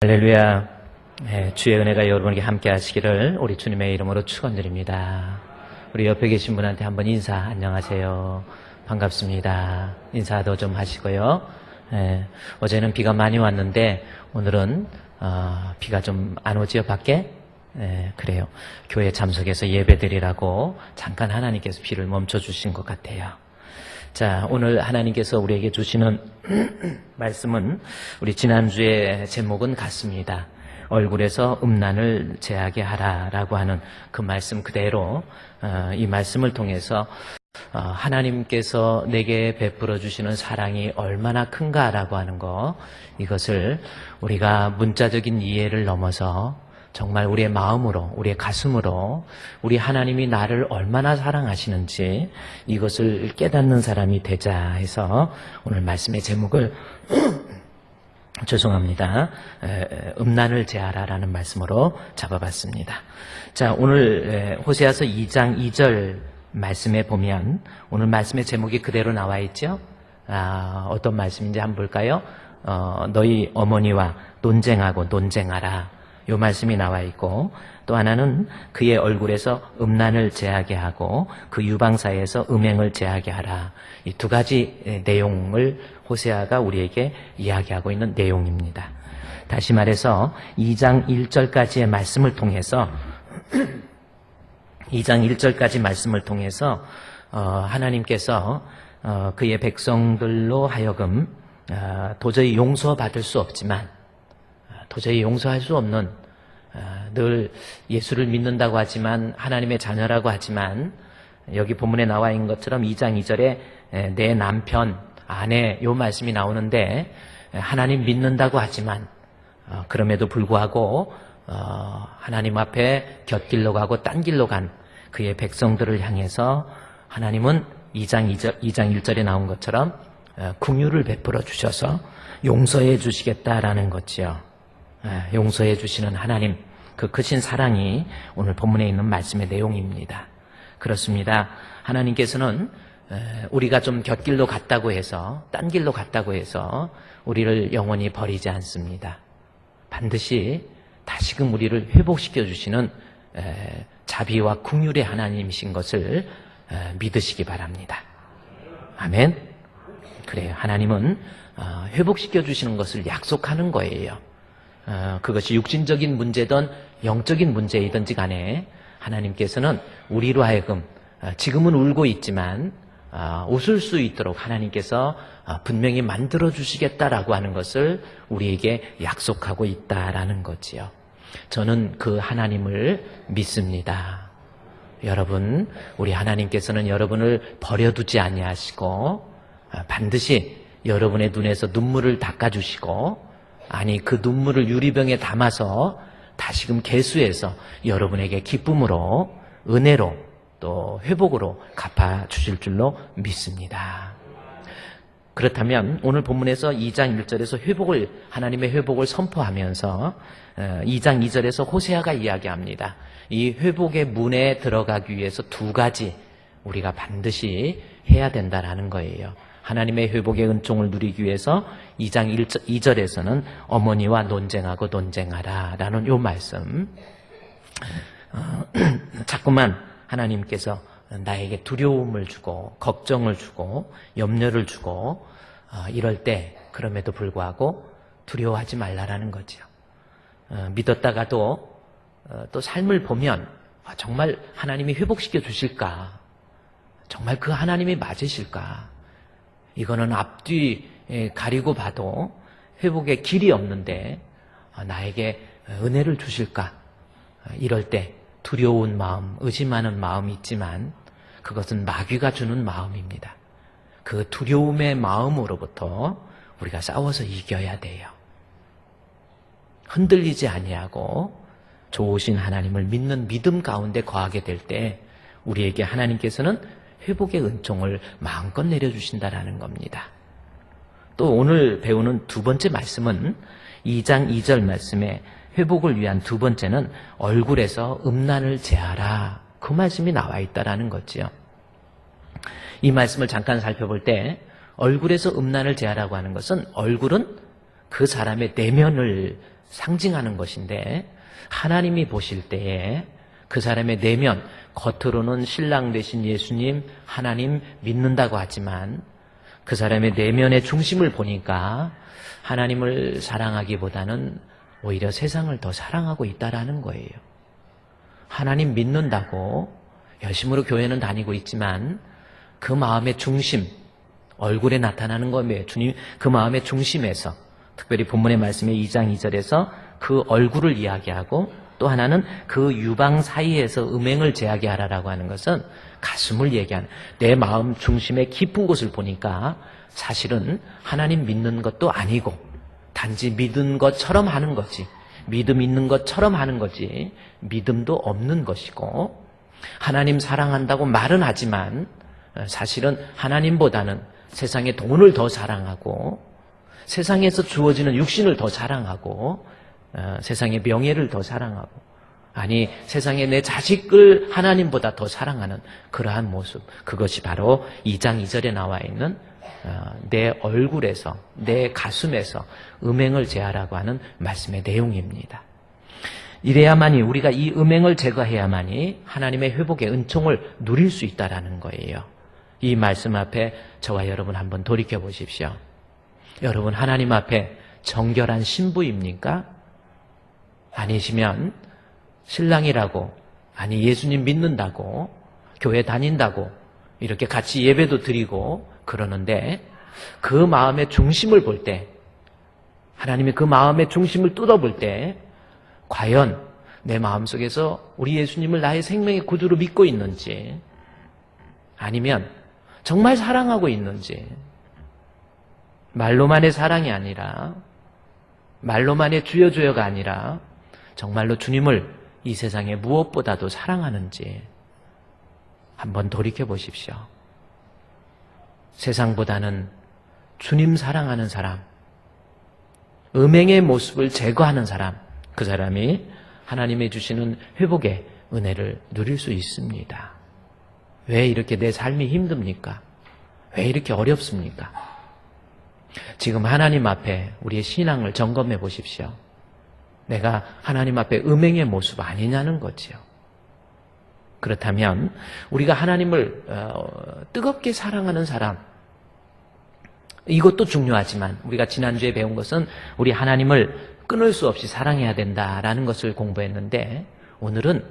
할렐루야. 주의 은혜가 여러분에게 함께 하시기를 우리 주님의 이름으로 축원드립니다. 우리 옆에 계신 분한테 한번 인사, 안녕하세요. 반갑습니다. 인사도 좀 하시고요. 어제는 비가 많이 왔는데 오늘은 비가 좀 안 오지요, 밖에? 그래요. 교회 참석해서 예배드리라고 잠깐 하나님께서 비를 멈춰주신 것 같아요. 자, 오늘 하나님께서 우리에게 주시는 말씀은 우리 지난주의 제목은 같습니다. 얼굴에서 음란을 제하게 하라라고 하는 그 말씀 그대로 이 말씀을 통해서 하나님께서 내게 베풀어 주시는 사랑이 얼마나 큰가라고 하는 거, 이것을 우리가 문자적인 이해를 넘어서 정말 우리의 마음으로, 우리의 가슴으로 우리 하나님이 나를 얼마나 사랑하시는지 이것을 깨닫는 사람이 되자 해서 오늘 말씀의 제목을 죄송합니다. 음란을 제하라라는 말씀으로 잡아봤습니다. 자, 오늘 호세아서 2장 2절 말씀에 보면 오늘 말씀의 제목이 그대로 나와 있죠. 어떤 말씀인지 한번 볼까요? 너희 어머니와 논쟁하고 논쟁하라. 요 말씀이 나와 있고, 또 하나는 그의 얼굴에서 음란을 제하게 하고 그 유방사에서 음행을 제하게 하라. 이 두 가지 내용을 호세아가 우리에게 이야기하고 있는 내용입니다. 다시 말해서 2장 1절까지의 말씀을 통해서 2장 1절까지 말씀을 통해서 하나님께서 그의 백성들로 하여금 도저히 용서받을 수 없지만, 도저히 용서할 수 없는, 늘 예수를 믿는다고 하지만 하나님의 자녀라고 하지만 여기 본문에 나와 있는 것처럼 2장 2절에 내 남편, 아내 요 말씀이 나오는데, 하나님 믿는다고 하지만 그럼에도 불구하고 하나님 앞에 곁길로 가고 딴 길로 간 그의 백성들을 향해서 하나님은 2장 1절에 나온 것처럼 긍휼을 베풀어 주셔서 용서해 주시겠다라는 거지요. 용서해 주시는 하나님, 그 크신 사랑이 오늘 본문에 있는 말씀의 내용입니다. 그렇습니다. 하나님께서는 우리가 좀 곁길로 갔다고 해서, 딴 길로 갔다고 해서 우리를 영원히 버리지 않습니다. 반드시 다시금 우리를 회복시켜 주시는 자비와 긍휼의 하나님이신 것을 믿으시기 바랍니다. 아멘. 그래요. 하나님은 회복시켜 주시는 것을 약속하는 거예요. 그것이 육신적인 문제든 영적인 문제이든지 간에 하나님께서는 우리로 하여금 지금은 울고 있지만 웃을 수 있도록 하나님께서 분명히 만들어 주시겠다라고 하는 것을 우리에게 약속하고 있다라는 거지요. 저는 그 하나님을 믿습니다. 여러분, 우리 하나님께서는 여러분을 버려두지 아니하시고 반드시 여러분의 눈에서 눈물을 닦아주시고, 아니 그 눈물을 유리병에 담아서 다시금 계수해서 여러분에게 기쁨으로, 은혜로, 또 회복으로 갚아주실 줄로 믿습니다. 그렇다면 오늘 본문에서 2장 1절에서 하나님의 회복을 선포하면서 2장 2절에서 호세아가 이야기합니다. 이 회복의 문에 들어가기 위해서 두 가지 우리가 반드시 해야 된다라는 거예요. 하나님의 회복의 은총을 누리기 위해서 2장 2절에서는 어머니와 논쟁하고 논쟁하라 라는 요 말씀. 자꾸만 하나님께서 나에게 두려움을 주고 걱정을 주고 염려를 주고 이럴 때 그럼에도 불구하고 두려워하지 말라라는 거죠. 믿었다가도 또 삶을 보면 정말 하나님이 회복시켜 주실까? 정말 그 하나님이 맞으실까? 이거는 앞뒤 가리고 봐도 회복의 길이 없는데 나에게 은혜를 주실까? 이럴 때 두려운 마음, 의심하는 마음이 있지만 그것은 마귀가 주는 마음입니다. 그 두려움의 마음으로부터 우리가 싸워서 이겨야 돼요. 흔들리지 아니하고 좋으신 하나님을 믿는 믿음 가운데 거하게 될 때 우리에게 하나님께서는 회복의 은총을 마음껏 내려주신다라는 겁니다. 또 오늘 배우는 두 번째 말씀은 2장 2절 말씀에 회복을 위한 두 번째는 얼굴에서 음란을 제하라, 그 말씀이 나와 있다라는 거지요. 이 말씀을 잠깐 살펴볼 때 얼굴에서 음란을 제하라고 하는 것은 얼굴은 그 사람의 내면을 상징하는 것인데 하나님이 보실 때에 그 사람의 내면, 겉으로는 신랑 되신 예수님, 하나님 믿는다고 하지만 그 사람의 내면의 중심을 보니까 하나님을 사랑하기보다는 오히려 세상을 더 사랑하고 있다라는 거예요. 하나님 믿는다고 열심으로 교회는 다니고 있지만 그 마음의 중심, 얼굴에 나타나는 거예요. 주님 그 마음의 중심에서, 특별히 본문의 말씀의 2장 2절에서 그 얼굴을 이야기하고, 또 하나는 그 유방 사이에서 음행을 제하게 하라라고 하는 것은 가슴을 얘기하는, 내 마음 중심의 깊은 곳을 보니까 사실은 하나님 믿는 것도 아니고 단지 믿은 것처럼 하는 거지, 믿음 있는 것처럼 하는 거지 믿음도 없는 것이고, 하나님 사랑한다고 말은 하지만 사실은 하나님보다는 세상의 돈을 더 사랑하고, 세상에서 주어지는 육신을 더 사랑하고, 세상의 명예를 더 사랑하고, 아니 세상에 내 자식을 하나님보다 더 사랑하는 그러한 모습, 그것이 바로 2장 2절에 나와 있는 내 얼굴에서, 내 가슴에서 음행을 제하라고 하는 말씀의 내용입니다. 이래야만이, 우리가 이 음행을 제거해야만이 하나님의 회복의 은총을 누릴 수 있다라는 거예요. 이 말씀 앞에 저와 여러분 한번 돌이켜 보십시오. 여러분 하나님 앞에 정결한 신부입니까? 아니시면 신랑이라고, 아니 예수님 믿는다고, 교회 다닌다고 이렇게 같이 예배도 드리고 그러는데 그 마음의 중심을 볼 때, 하나님이 그 마음의 중심을 뜯어볼 때 과연 내 마음속에서 우리 예수님을 나의 생명의 구주로 믿고 있는지, 아니면 정말 사랑하고 있는지, 말로만의 사랑이 아니라, 말로만의 주여 주여가 아니라 정말로 주님을 이 세상에 무엇보다도 사랑하는지 한번 돌이켜 보십시오. 세상보다는 주님 사랑하는 사람, 음행의 모습을 제거하는 사람, 그 사람이 하나님이 주시는 회복의 은혜를 누릴 수 있습니다. 왜 이렇게 내 삶이 힘듭니까? 왜 이렇게 어렵습니까? 지금 하나님 앞에 우리의 신앙을 점검해 보십시오. 내가 하나님 앞에 음행의 모습 아니냐는 거지요. 그렇다면 우리가 하나님을 뜨겁게 사랑하는 사람, 이것도 중요하지만 우리가 지난주에 배운 것은 우리 하나님을 끊을 수 없이 사랑해야 된다라는 것을 공부했는데, 오늘은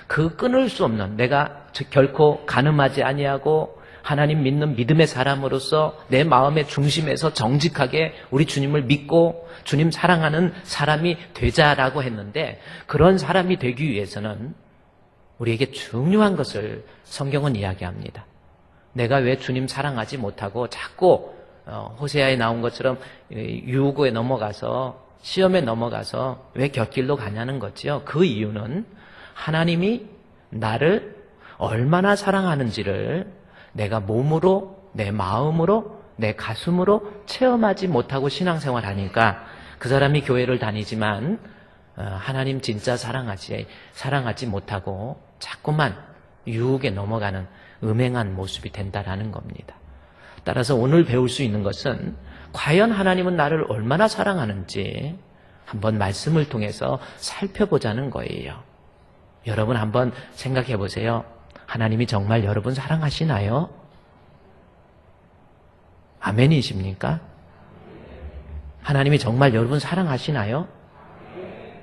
그 끊을 수 없는, 내가 결코 간음하지 아니하고 하나님 믿는 믿음의 사람으로서 내 마음의 중심에서 정직하게 우리 주님을 믿고 주님 사랑하는 사람이 되자라고 했는데, 그런 사람이 되기 위해서는 우리에게 중요한 것을 성경은 이야기합니다. 내가 왜 주님 사랑하지 못하고 자꾸 호세아에 나온 것처럼 유혹에 넘어가서, 시험에 넘어가서 왜 곁길로 가냐는 거지요. 그 이유는 하나님이 나를 얼마나 사랑하는지를 내가 몸으로, 내 마음으로, 내 가슴으로 체험하지 못하고 신앙생활 하니까, 그 사람이 교회를 다니지만 하나님 진짜 사랑하지 못하고 자꾸만 유혹에 넘어가는 음행한 모습이 된다라는 겁니다. 따라서 오늘 배울 수 있는 것은 과연 하나님은 나를 얼마나 사랑하는지 한번 말씀을 통해서 살펴보자는 거예요. 여러분 한번 생각해 보세요. 하나님이 정말 여러분 사랑하시나요? 아멘이십니까? 하나님이 정말 여러분 사랑하시나요?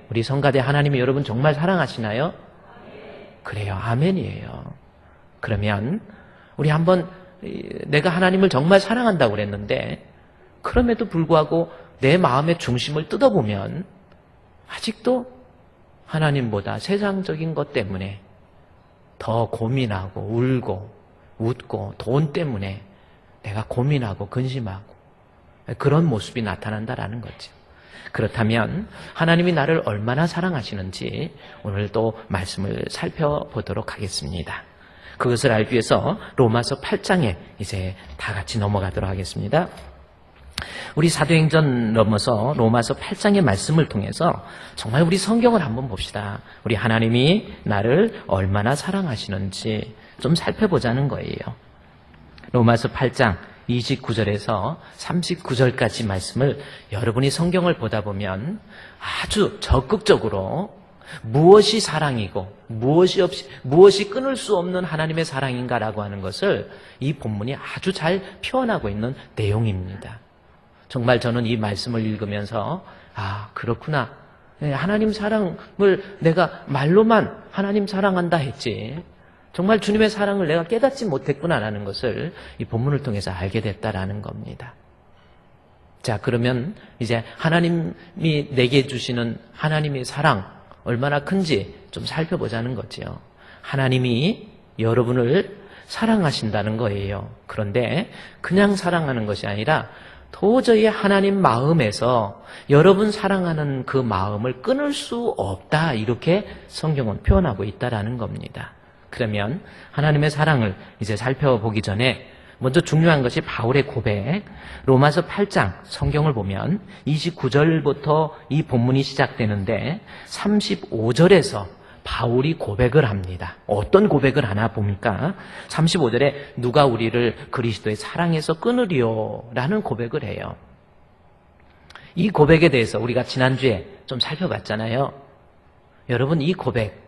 우리 성가대 하나님이 여러분 정말 사랑하시나요? 그래요. 아멘이에요. 그러면 우리 한번, 내가 하나님을 정말 사랑한다고 그랬는데 그럼에도 불구하고 내 마음의 중심을 뜯어보면 아직도 하나님보다 세상적인 것 때문에 더 고민하고 울고 웃고, 돈 때문에 내가 고민하고 근심하고 그런 모습이 나타난다라는 거죠. 그렇다면 하나님이 나를 얼마나 사랑하시는지 오늘 또 말씀을 살펴보도록 하겠습니다. 그것을 알기 위해서 로마서 8장에 이제 다 같이 넘어가도록 하겠습니다. 우리 사도행전 넘어서 로마서 8장의 말씀을 통해서 정말 우리 성경을 한번 봅시다. 우리 하나님이 나를 얼마나 사랑하시는지 좀 살펴보자는 거예요. 로마서 8장 29절에서 39절까지 말씀을 여러분이 성경을 보다 보면 아주 적극적으로 무엇이 사랑이고 무엇이 끊을 수 없는 하나님의 사랑인가라고 하는 것을 이 본문이 아주 잘 표현하고 있는 내용입니다. 정말 저는 이 말씀을 읽으면서 그렇구나. 하나님 사랑을 내가 말로만 하나님 사랑한다 했지 정말 주님의 사랑을 내가 깨닫지 못했구나라는 것을 이 본문을 통해서 알게 됐다라는 겁니다. 자, 그러면 이제 하나님이 내게 주시는 하나님의 사랑 얼마나 큰지 좀 살펴보자는 거지요. 하나님이 여러분을 사랑하신다는 거예요. 그런데 그냥 사랑하는 것이 아니라 도저히 하나님 마음에서 여러분 사랑하는 그 마음을 끊을 수 없다. 이렇게 성경은 표현하고 있다라는 겁니다. 그러면 하나님의 사랑을 이제 살펴보기 전에 먼저 중요한 것이 바울의 고백. 로마서 8장 성경을 보면 29절부터 이 본문이 시작되는데 35절에서 바울이 고백을 합니다. 어떤 고백을 하나 봅니까? 35절에 누가 우리를 그리스도의 사랑에서 끊으리요? 라는 고백을 해요. 이 고백에 대해서 우리가 지난주에 좀 살펴봤잖아요. 여러분 이 고백,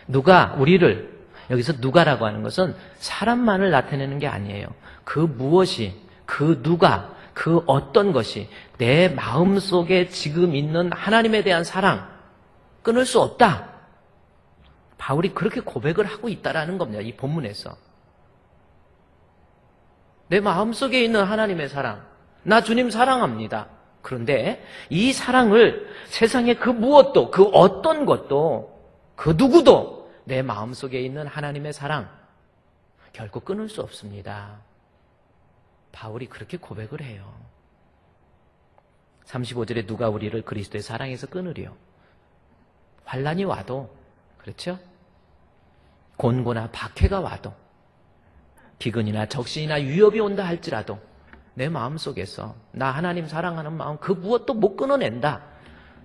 누가 우리를, 여기서 누가라고 하는 것은 사람만을 나타내는 게 아니에요. 그 무엇이, 그 누가, 그 어떤 것이 내 마음속에 지금 있는 하나님에 대한 사랑 끊을 수 없다. 바울이 그렇게 고백을 하고 있다라는 겁니다. 이 본문에서. 내 마음속에 있는 하나님의 사랑, 나 주님 사랑합니다. 그런데 이 사랑을 세상의 그 무엇도, 그 어떤 것도, 그 누구도 내 마음속에 있는 하나님의 사랑 결코 끊을 수 없습니다. 바울이 그렇게 고백을 해요. 35절에 누가 우리를 그리스도의 사랑에서 끊으리요? 환난이 와도, 그렇죠? 곤고나 박해가 와도, 기근이나 적신이나 위협이 온다 할지라도 내 마음속에서 나 하나님 사랑하는 마음 그 무엇도 못 끊어낸다.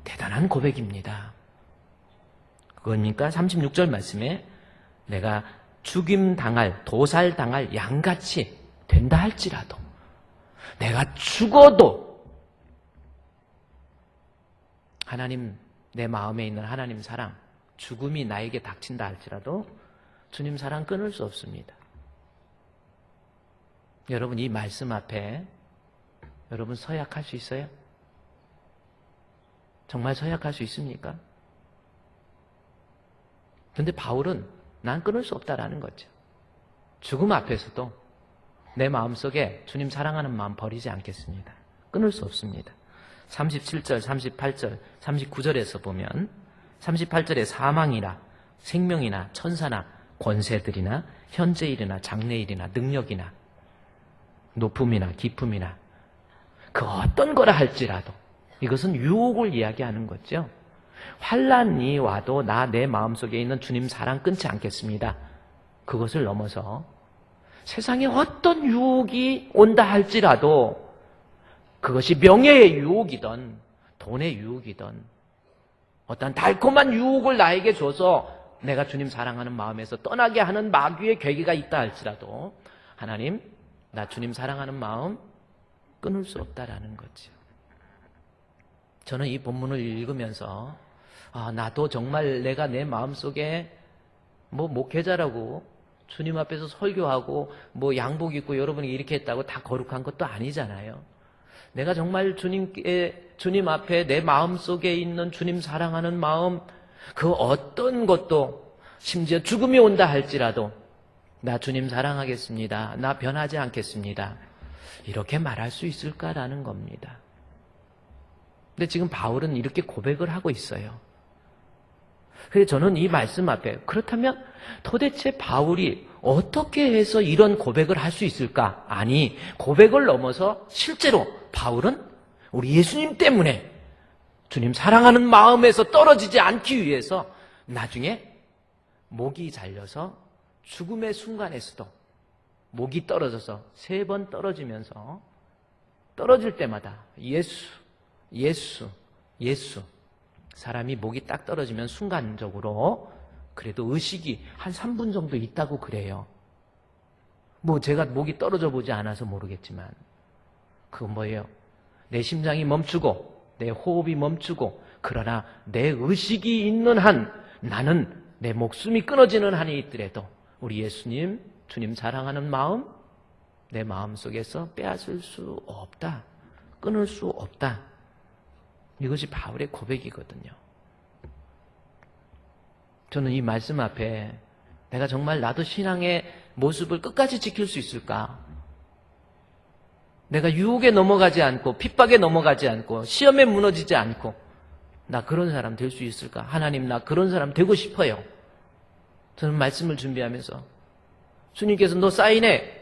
대단한 고백입니다. 그거니까 36절 말씀에 내가 죽임당할, 도살당할 양같이 된다 할지라도, 내가 죽어도 하나님, 내 마음에 있는 하나님 사랑, 죽음이 나에게 닥친다 할지라도 주님 사랑 끊을 수 없습니다. 여러분 이 말씀 앞에 여러분 서약할 수 있어요? 정말 서약할 수 있습니까? 그런데 바울은 난 끊을 수 없다라는 거죠. 죽음 앞에서도 내 마음속에 주님 사랑하는 마음 버리지 않겠습니다. 끊을 수 없습니다. 37절, 38절, 39절에서 보면 38절에 사망이나 생명이나 천사나 권세들이나 현재일이나 장래일이나 능력이나 높음이나 깊음이나 그 어떤 거라 할지라도, 이것은 유혹을 이야기하는 거죠. 환난이 와도 내 마음속에 있는 주님 사랑 끊지 않겠습니다. 그것을 넘어서 세상에 어떤 유혹이 온다 할지라도, 그것이 명예의 유혹이든 돈의 유혹이든 어떤 달콤한 유혹을 나에게 줘서 내가 주님 사랑하는 마음에서 떠나게 하는 마귀의 계기가 있다 할지라도 하나님, 나 주님 사랑하는 마음 끊을 수 없다라는 거죠. 저는 이 본문을 읽으면서 나도 정말 내가 내 마음속에 목회자라고 주님 앞에서 설교하고 양복 입고 여러분이 이렇게 했다고 다 거룩한 것도 아니잖아요. 내가 정말 주님 앞에 내 마음속에 있는 주님 사랑하는 마음, 그 어떤 것도, 심지어 죽음이 온다 할지라도 나 주님 사랑하겠습니다. 나 변하지 않겠습니다. 이렇게 말할 수 있을까라는 겁니다. 근데 지금 바울은 이렇게 고백을 하고 있어요. 그래서 저는 이 말씀 앞에, 그렇다면 도대체 바울이 어떻게 해서 이런 고백을 할 수 있을까? 아니, 고백을 넘어서 실제로 바울은 우리 예수님 때문에 주님 사랑하는 마음에서 떨어지지 않기 위해서 나중에 목이 잘려서 죽음의 순간에서도 목이 떨어져서 3번 떨어지면서, 떨어질 때마다 예수, 예수, 예수. 사람이 목이 딱 떨어지면 순간적으로 그래도 의식이 한 3분 정도 있다고 그래요. 뭐 제가 목이 떨어져 보지 않아서 모르겠지만 그건 뭐예요? 내 심장이 멈추고 내 호흡이 멈추고 그러나 내 의식이 있는 한 나는 내 목숨이 끊어지는 한이 있더라도 우리 예수님, 주님 사랑하는 마음 내 마음속에서 빼앗을 수 없다. 끊을 수 없다. 이것이 바울의 고백이거든요. 저는 이 말씀 앞에 내가 정말 나도 신앙의 모습을 끝까지 지킬 수 있을까? 내가 유혹에 넘어가지 않고 핍박에 넘어가지 않고 시험에 무너지지 않고 나 그런 사람 될 수 있을까? 하나님 나 그런 사람 되고 싶어요. 저는 말씀을 준비하면서 주님께서 너 사인해.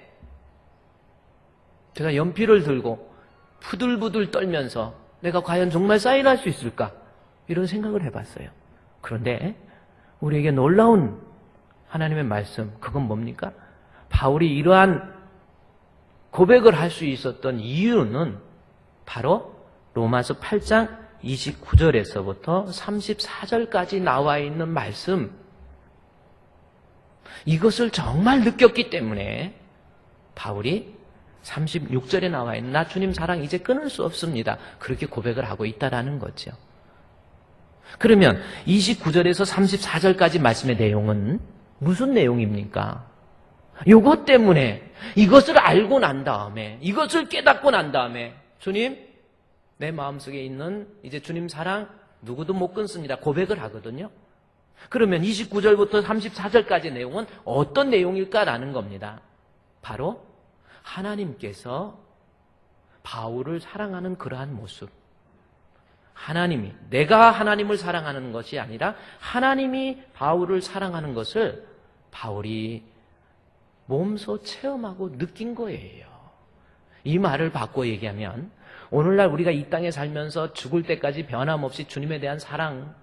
제가 연필을 들고 부들부들 떨면서 내가 과연 정말 사인할 수 있을까? 이런 생각을 해봤어요. 그런데 우리에게 놀라운 하나님의 말씀, 그건 뭡니까? 바울이 이러한 고백을 할 수 있었던 이유는 바로 로마서 8장 29절에서부터 34절까지 나와 있는 말씀, 이것을 정말 느꼈기 때문에 바울이 36절에 나와 있는 나 주님 사랑 이제 끊을 수 없습니다. 그렇게 고백을 하고 있다라는 거죠. 그러면 29절에서 34절까지 말씀의 내용은 무슨 내용입니까? 이것 때문에 이것을 알고 난 다음에 이것을 깨닫고 난 다음에 주님 내 마음속에 있는 이제 주님 사랑 누구도 못 끊습니다. 고백을 하거든요. 그러면 29절부터 34절까지 내용은 어떤 내용일까라는 겁니다. 바로 하나님께서 바울을 사랑하는 그러한 모습. 하나님이, 내가 하나님을 사랑하는 것이 아니라 하나님이 바울을 사랑하는 것을 바울이 몸소 체험하고 느낀 거예요. 이 말을 바꿔 얘기하면 오늘날 우리가 이 땅에 살면서 죽을 때까지 변함없이 주님에 대한 사랑,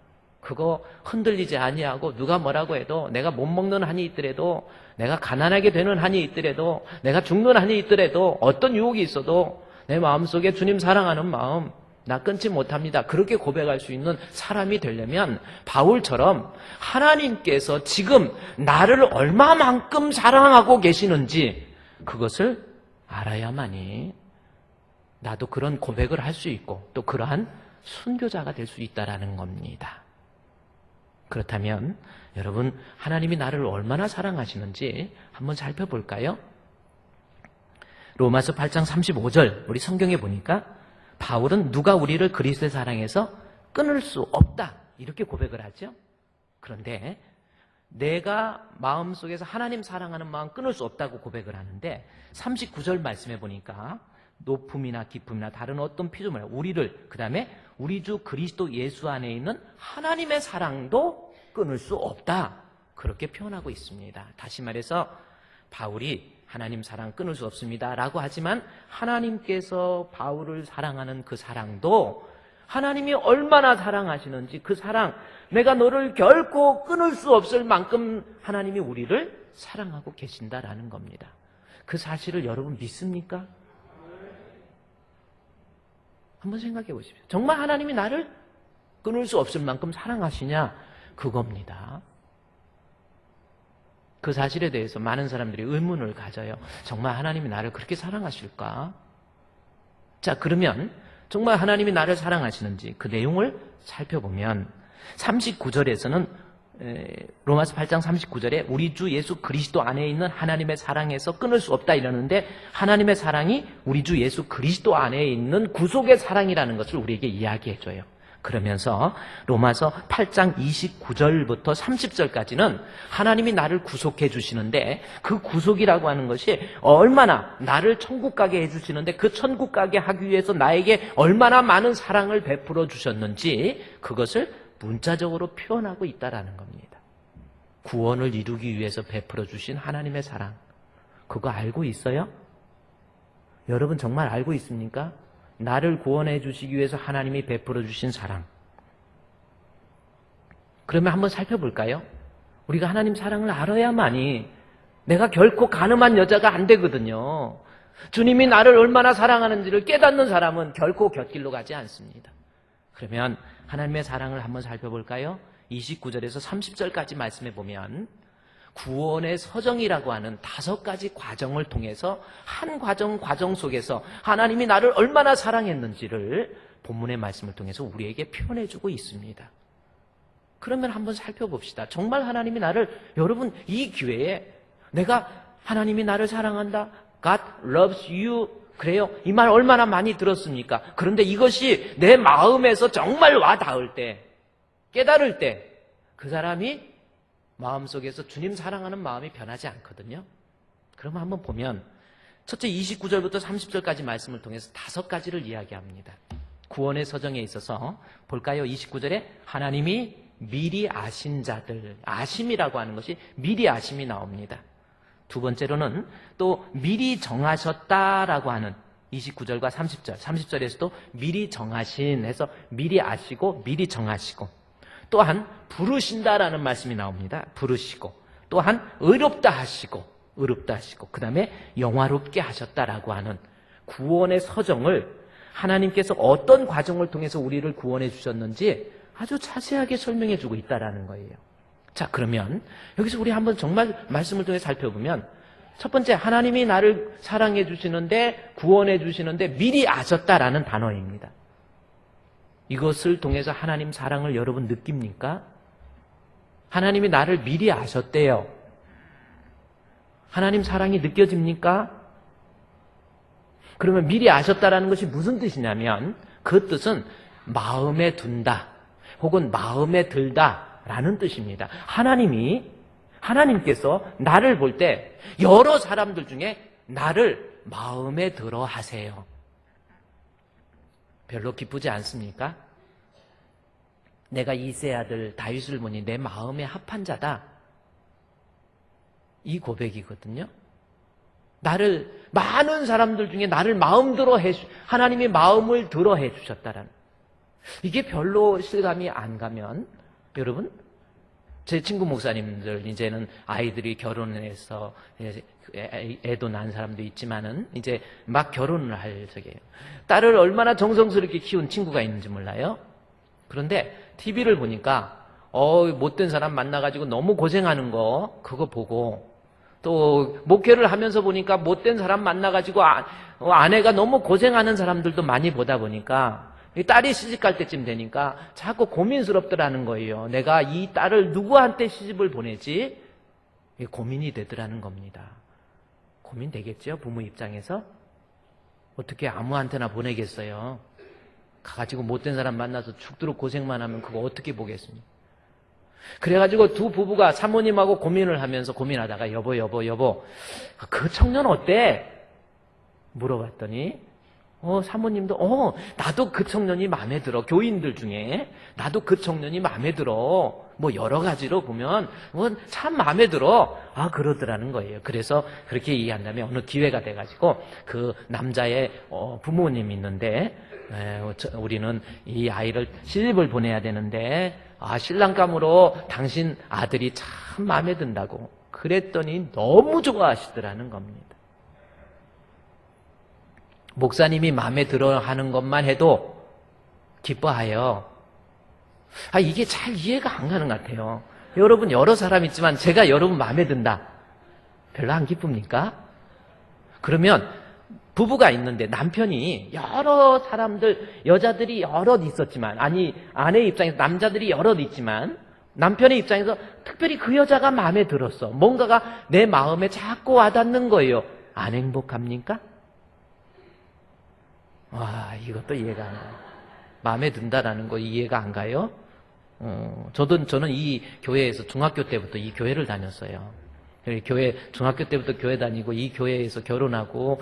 그거 흔들리지 아니하고 누가 뭐라고 해도 내가 못 먹는 한이 있더라도 내가 가난하게 되는 한이 있더라도 내가 죽는 한이 있더라도 어떤 유혹이 있어도 내 마음속에 주님 사랑하는 마음 나 끊지 못합니다. 그렇게 고백할 수 있는 사람이 되려면 바울처럼 하나님께서 지금 나를 얼마만큼 사랑하고 계시는지 그것을 알아야만이 나도 그런 고백을 할 수 있고 또 그러한 순교자가 될 수 있다는 겁니다. 그렇다면 여러분 하나님이 나를 얼마나 사랑하시는지 한번 살펴볼까요? 로마서 8장 35절 우리 성경에 보니까 바울은 누가 우리를 그리스도의 사랑에서 끊을 수 없다 이렇게 고백을 하죠. 그런데 내가 마음속에서 하나님 사랑하는 마음 끊을 수 없다고 고백을 하는데 39절 말씀해 보니까 높음이나 깊음이나 다른 어떤 피조물 우리를 그 다음에 우리 주 그리스도 예수 안에 있는 하나님의 사랑도 끊을 수 없다 그렇게 표현하고 있습니다. 다시 말해서 바울이 하나님 사랑 끊을 수 없습니다 라고 하지만 하나님께서 바울을 사랑하는 그 사랑도 하나님이 얼마나 사랑하시는지 그 사랑 내가 너를 결코 끊을 수 없을 만큼 하나님이 우리를 사랑하고 계신다라는 겁니다. 그 사실을 여러분 믿습니까? 한번 생각해 보십시오. 정말 하나님이 나를 끊을 수 없을 만큼 사랑하시냐? 그겁니다. 그 사실에 대해서 많은 사람들이 의문을 가져요. 정말 하나님이 나를 그렇게 사랑하실까? 자, 그러면 정말 하나님이 나를 사랑하시는지 그 내용을 살펴보면 39절에서는 로마서 8장 39절에 우리 주 예수 그리스도 안에 있는 하나님의 사랑에서 끊을 수 없다 이러는데 하나님의 사랑이 우리 주 예수 그리스도 안에 있는 구속의 사랑이라는 것을 우리에게 이야기해줘요. 그러면서 로마서 8장 29절부터 30절까지는 하나님이 나를 구속해 주시는데 그 구속이라고 하는 것이 얼마나 나를 천국 가게 해주시는데 그 천국 가게 하기 위해서 나에게 얼마나 많은 사랑을 베풀어 주셨는지 그것을 문자적으로 표현하고 있다라는 겁니다. 구원을 이루기 위해서 베풀어 주신 하나님의 사랑 그거 알고 있어요? 여러분 정말 알고 있습니까? 나를 구원해 주시기 위해서 하나님이 베풀어 주신 사랑. 그러면 한번 살펴볼까요? 우리가 하나님 사랑을 알아야만이 내가 결코 가늠한 여자가 안 되거든요. 주님이 나를 얼마나 사랑하는지를 깨닫는 사람은 결코 곁길로 가지 않습니다. 그러면 하나님의 사랑을 한번 살펴볼까요? 29절에서 30절까지 말씀해 보면 구원의 서정이라고 하는 5가지 과정을 통해서 한 과정 속에서 하나님이 나를 얼마나 사랑했는지를 본문의 말씀을 통해서 우리에게 표현해주고 있습니다. 그러면 한번 살펴봅시다. 정말 하나님이 나를, 여러분 이 기회에 내가 하나님이 나를 사랑한다, God loves you, 그래요? 이 말 얼마나 많이 들었습니까? 그런데 이것이 내 마음에서 정말 와 닿을 때, 깨달을 때 그 사람이 마음속에서 주님 사랑하는 마음이 변하지 않거든요. 그럼 한번 보면 첫째 29절부터 30절까지 말씀을 통해서 5가지를 이야기합니다. 구원의 서정에 있어서 볼까요? 29절에 하나님이 미리 아신 자들, 아심이라고 하는 것이 미리 아심이 나옵니다. 두 번째로는 또 미리 정하셨다라고 하는 29절과 30절, 30절에서도 미리 정하신 해서 미리 아시고 미리 정하시고, 또한 부르신다라는 말씀이 나옵니다. 부르시고, 또한 의롭다 하시고, 그 다음에 영화롭게 하셨다라고 하는 구원의 서정을 하나님께서 어떤 과정을 통해서 우리를 구원해 주셨는지 아주 자세하게 설명해 주고 있다라는 거예요. 자, 그러면 여기서 우리 한번 정말 말씀을 통해 살펴보면, 첫 번째, 하나님이 나를 사랑해 주시는데, 구원해 주시는데 미리 아셨다라는 단어입니다. 이것을 통해서 하나님 사랑을 여러분 느낍니까? 하나님이 나를 미리 아셨대요. 하나님 사랑이 느껴집니까? 그러면 미리 아셨다라는 것이 무슨 뜻이냐면, 그 뜻은 마음에 둔다 혹은 마음에 들다라는 뜻입니다. 하나님께서 나를 볼 때 여러 사람들 중에 나를 마음에 들어 하세요. 별로 기쁘지 않습니까? 내가 이새의 아들 다윗을 보니 내 마음에 합한 자다. 이 고백이거든요. 많은 사람들 중에 나를 하나님이 마음을 들어 해주셨다라는. 이게 별로 실감이 안 가면, 여러분, 제 친구 목사님들, 이제는 아이들이 결혼해서 애도 낳은 사람도 있지만은 이제 막 결혼을 할 적이에요. 딸을 얼마나 정성스럽게 키운 친구가 있는지 몰라요? 그런데 TV를 보니까 못된 사람 만나가지고 너무 고생하는 거 그거 보고, 또 목회를 하면서 보니까 못된 사람 만나가지고 아내가 너무 고생하는 사람들도 많이 보다 보니까 딸이 시집갈 때쯤 되니까 자꾸 고민스럽더라는 거예요. 내가 이 딸을 누구한테 시집을 보내지? 고민이 되더라는 겁니다. 고민되겠죠? 부모 입장에서? 어떻게 아무한테나 보내겠어요? 가가지고 못된 사람 만나서 죽도록 고생만 하면 그거 어떻게 보겠습니까? 그래가지고 두 부부가 사모님하고 고민을 하면서 고민하다가 여보 그 청년 어때? 물어봤더니 사모님도 나도 그 청년이 마음에 들어. 교인들 중에 나도 그 청년이 마음에 들어. 뭐 여러 가지로 보면 참 마음에 들어. 그러더라는 거예요. 그래서 그렇게 얘기한 다음에 어느 기회가 돼가지고 그 남자의 부모님이 있는데, 우리는 이 아이를 시집을 보내야 되는데 신랑감으로 당신 아들이 참 마음에 든다고 그랬더니 너무 좋아하시더라는 겁니다. 목사님이 마음에 들어 하는 것만 해도 기뻐하여. 이게 잘 이해가 안 가는 것 같아요. 여러분 여러 사람 있지만 제가 여러분 마음에 든다. 별로 안 기쁩니까? 그러면 부부가 있는데 남편이 여러 사람들, 여자들이 여럿 있었지만, 아내 입장에서 남자들이 여럿 있지만, 남편의 입장에서 특별히 그 여자가 마음에 들었어. 뭔가가 내 마음에 자꾸 와닿는 거예요. 안 행복합니까? 이것도 이해가 안 가요. 마음에 든다라는 거 이해가 안 가요? 저는 이 교회에서 중학교 때부터 이 교회를 다녔어요. 중학교 때부터 교회 다니고 이 교회에서 결혼하고,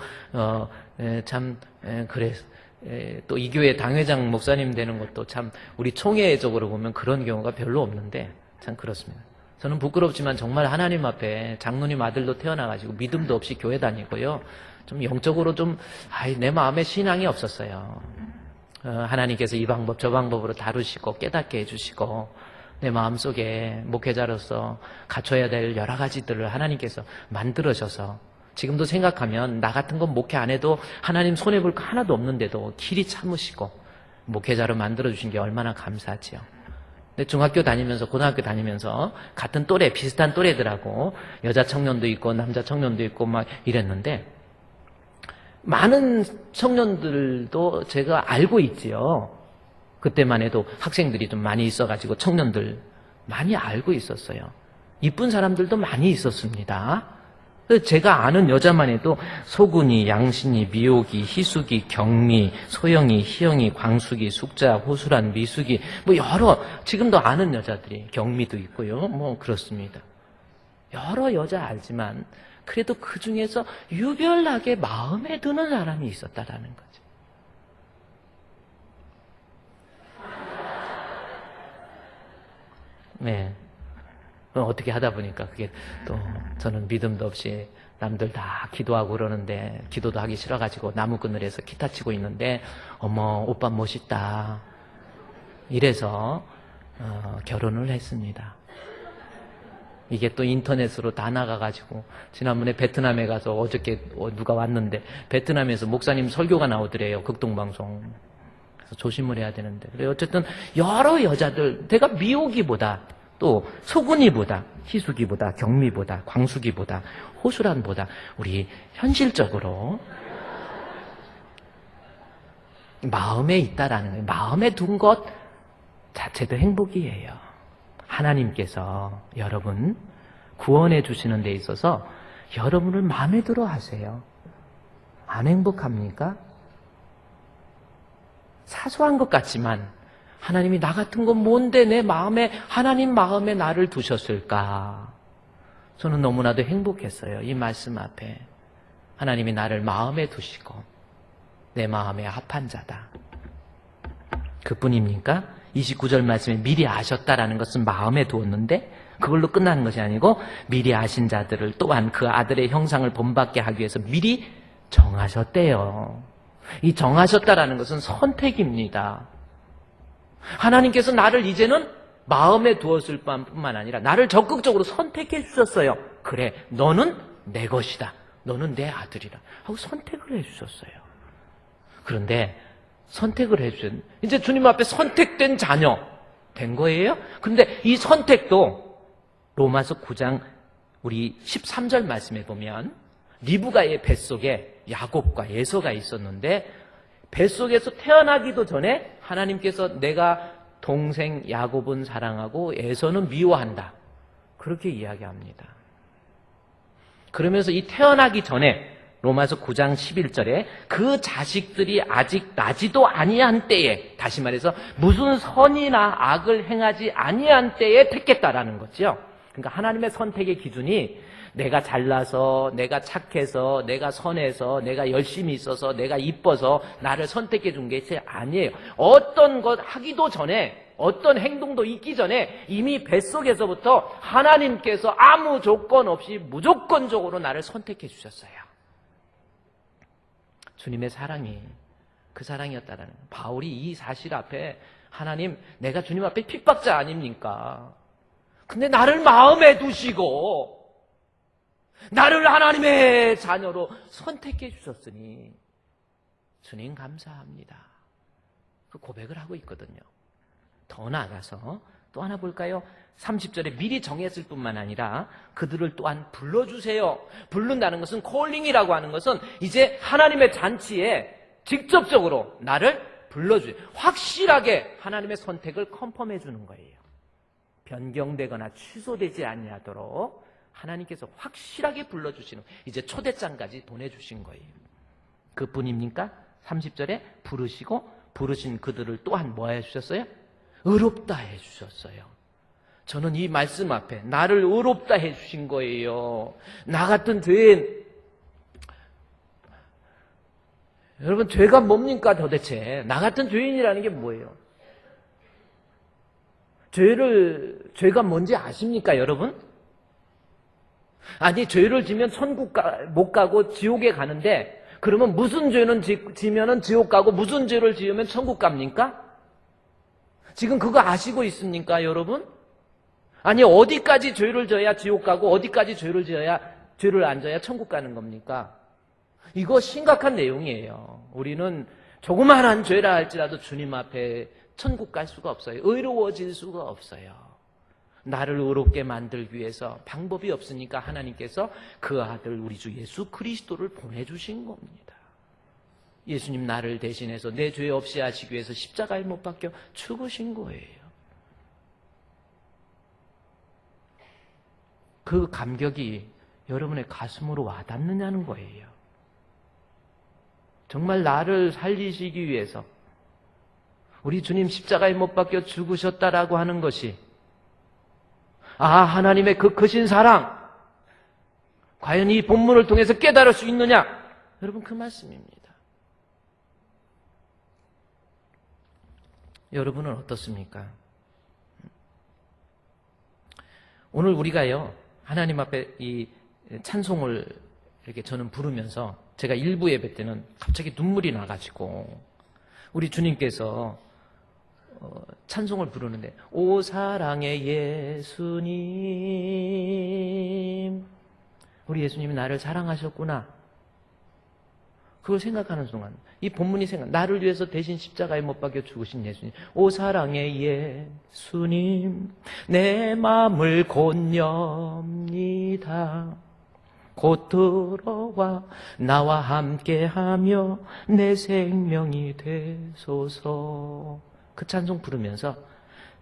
또 이 교회 당회장 목사님 되는 것도 참 우리 총회적으로 보면 그런 경우가 별로 없는데 참 그렇습니다. 저는 부끄럽지만 정말 하나님 앞에 장로님 아들로 태어나가지고 믿음도 없이 교회 다니고요. 좀 영적으로 내 마음에 신앙이 없었어요. 하나님께서 이 방법 저 방법으로 다루시고 깨닫게 해주시고 내 마음속에 목회자로서 갖춰야 될 여러 가지들을 하나님께서 만들어셔서 지금도 생각하면 나 같은 건 목회 안 해도 하나님 손해볼 거 하나도 없는데도 길이 참으시고 목회자로 만들어주신 게 얼마나 감사하지요. 근데 중학교 다니면서 고등학교 다니면서 같은 또래 비슷한 또래들하고 여자 청년도 있고 남자 청년도 있고 막 이랬는데 많은 청년들도 제가 알고 있지요. 그때만 해도 학생들이 좀 많이 있어가지고 청년들 많이 알고 있었어요. 이쁜 사람들도 많이 있었습니다. 제가 아는 여자만 해도 소군이, 양신이, 미옥이, 희숙이, 경미, 소영이, 희영이, 광숙이, 숙자, 호수란, 미숙이 뭐 여러 지금도 아는 여자들이 경미도 있고요. 뭐 그렇습니다. 여러 여자 알지만 그래도 그 중에서 유별나게 마음에 드는 사람이 있었다라는 거죠. 네. 어떻게 하다 보니까 그게 또 저는 믿음도 없이 남들 다 기도하고 그러는데 기도도 하기 싫어가지고 나무그늘에서 기타 치고 있는데 어머 오빠 멋있다 이래서 결혼을 했습니다. 이게 또 인터넷으로 다 나가가지고 지난번에 베트남에 가서 어저께 누가 왔는데 베트남에서 목사님 설교가 나오더래요. 극동방송. 그래서 조심을 해야 되는데 그래 어쨌든 여러 여자들 내가 미호기보다 또 소군이보다 희숙이보다 경미보다 광숙이보다 호수란보다 우리 현실적으로 마음에 있다라는 거예요. 마음에 둔 것 자체도 행복이에요. 하나님께서 여러분 구원해 주시는 데 있어서 여러분을 마음에 들어 하세요. 안 행복합니까? 사소한 것 같지만 하나님이 나 같은 건 뭔데 내 마음에 하나님 마음에 나를 두셨을까? 저는 너무나도 행복했어요. 이 말씀 앞에 하나님이 나를 마음에 두시고 내 마음에 합한 자다. 그뿐입니까? 29절 말씀에 미리 아셨다라는 것은 마음에 두었는데 그걸로 끝나는 것이 아니고 미리 아신 자들을 또한 그 아들의 형상을 본받게 하기 위해서 미리 정하셨대요. 이 정하셨다라는 것은 선택입니다. 하나님께서 나를 이제는 마음에 두었을 뿐만 아니라 나를 적극적으로 선택해 주셨어요. 그래, 너는 내 것이다. 너는 내 아들이다. 하고 선택을 해 주셨어요. 그런데 선택을 해 주신 이제 주님 앞에 선택된 자녀 된 거예요. 그런데 이 선택도 로마서 9장 우리 13절 말씀에 보면 리브가의 뱃속에 야곱과 에서가 있었는데 뱃속에서 태어나기도 전에 하나님께서 내가 동생 야곱은 사랑하고 에서는 미워한다. 그렇게 이야기합니다. 그러면서 이 태어나기 전에 로마서 9장 11절에 그 자식들이 아직 나지도 아니한 때에 다시 말해서 무슨 선이나 악을 행하지 아니한 때에 택했다라는 거죠. 그러니까 하나님의 선택의 기준이 내가 잘나서, 내가 착해서, 내가 선해서, 내가 열심히 있어서, 내가 이뻐서 나를 선택해 준 게 아니에요. 어떤 것 하기도 전에, 어떤 행동도 있기 전에 이미 뱃속에서부터 하나님께서 아무 조건 없이 무조건적으로 나를 선택해 주셨어요. 주님의 사랑이 그 사랑이었다라는 거예요. 바울이 이 사실 앞에 하나님, 내가 주님 앞에 핍박자 아닙니까? 근데 나를 마음에 두시고 나를 하나님의 자녀로 선택해 주셨으니 주님 감사합니다. 그 고백을 하고 있거든요. 더 나아가서 또 하나 볼까요? 30절에 미리 정했을 뿐만 아니라 그들을 또한 불러주세요. 부른다는 것은 콜링이라고 하는 것은 이제 하나님의 잔치에 직접적으로 나를 불러주세요. 확실하게 하나님의 선택을 컨펌해 주는 거예요. 변경되거나 취소되지 아니하도록 하나님께서 확실하게 불러주시는 이제 초대장까지 보내주신 거예요. 그뿐입니까? 30절에 부르시고 부르신 그들을 또한 뭐 해주셨어요? 의롭다 해주셨어요. 저는 이 말씀 앞에 나를 의롭다 해주신 거예요. 나 같은 죄인 여러분 죄가 뭡니까 도대체? 나 같은 죄인이라는 게 뭐예요? 죄가 뭔지 아십니까 여러분? 아니 죄를 지면 천국 못 가고 지옥에 가는데 그러면 무슨 죄는 지면은 지옥 가고 무슨 죄를 지으면 천국 갑니까? 지금 그거 아시고 있습니까 여러분? 아니 어디까지 죄를 져야 지옥 가고 어디까지 죄를 안 져야 천국 가는 겁니까? 이거 심각한 내용이에요. 우리는 조그만한 죄라 할지라도 주님 앞에 천국 갈 수가 없어요. 의로워질 수가 없어요. 나를 의롭게 만들기 위해서 방법이 없으니까 하나님께서 그 아들 우리 주 예수 그리스도를 보내주신 겁니다. 예수님 나를 대신해서 내 죄 없이 하시기 위해서 십자가에 못 박혀 죽으신 거예요. 그 감격이 여러분의 가슴으로 와닿느냐는 거예요. 정말 나를 살리시기 위해서 우리 주님 십자가에 못 박혀 죽으셨다라고 하는 것이 하나님의 그 크신 사랑 과연 이 본문을 통해서 깨달을 수 있느냐? 여러분 그 말씀입니다. 여러분은 어떻습니까? 오늘 우리가요 하나님 앞에 이 찬송을 이렇게 저는 부르면서 제가 일부 예배 때는 갑자기 눈물이 나가지고 우리 주님께서 찬송을 부르는데 오 사랑의 예수님 우리 예수님이 나를 사랑하셨구나 그걸 생각하는 순간 이 본문이 나를 위해서 대신 십자가에 못 박혀 죽으신 예수님 오 사랑의 예수님 내 마음을 곧 엽니다 곧 들어와 나와 함께하며 내 생명이 되소서 그 찬송 부르면서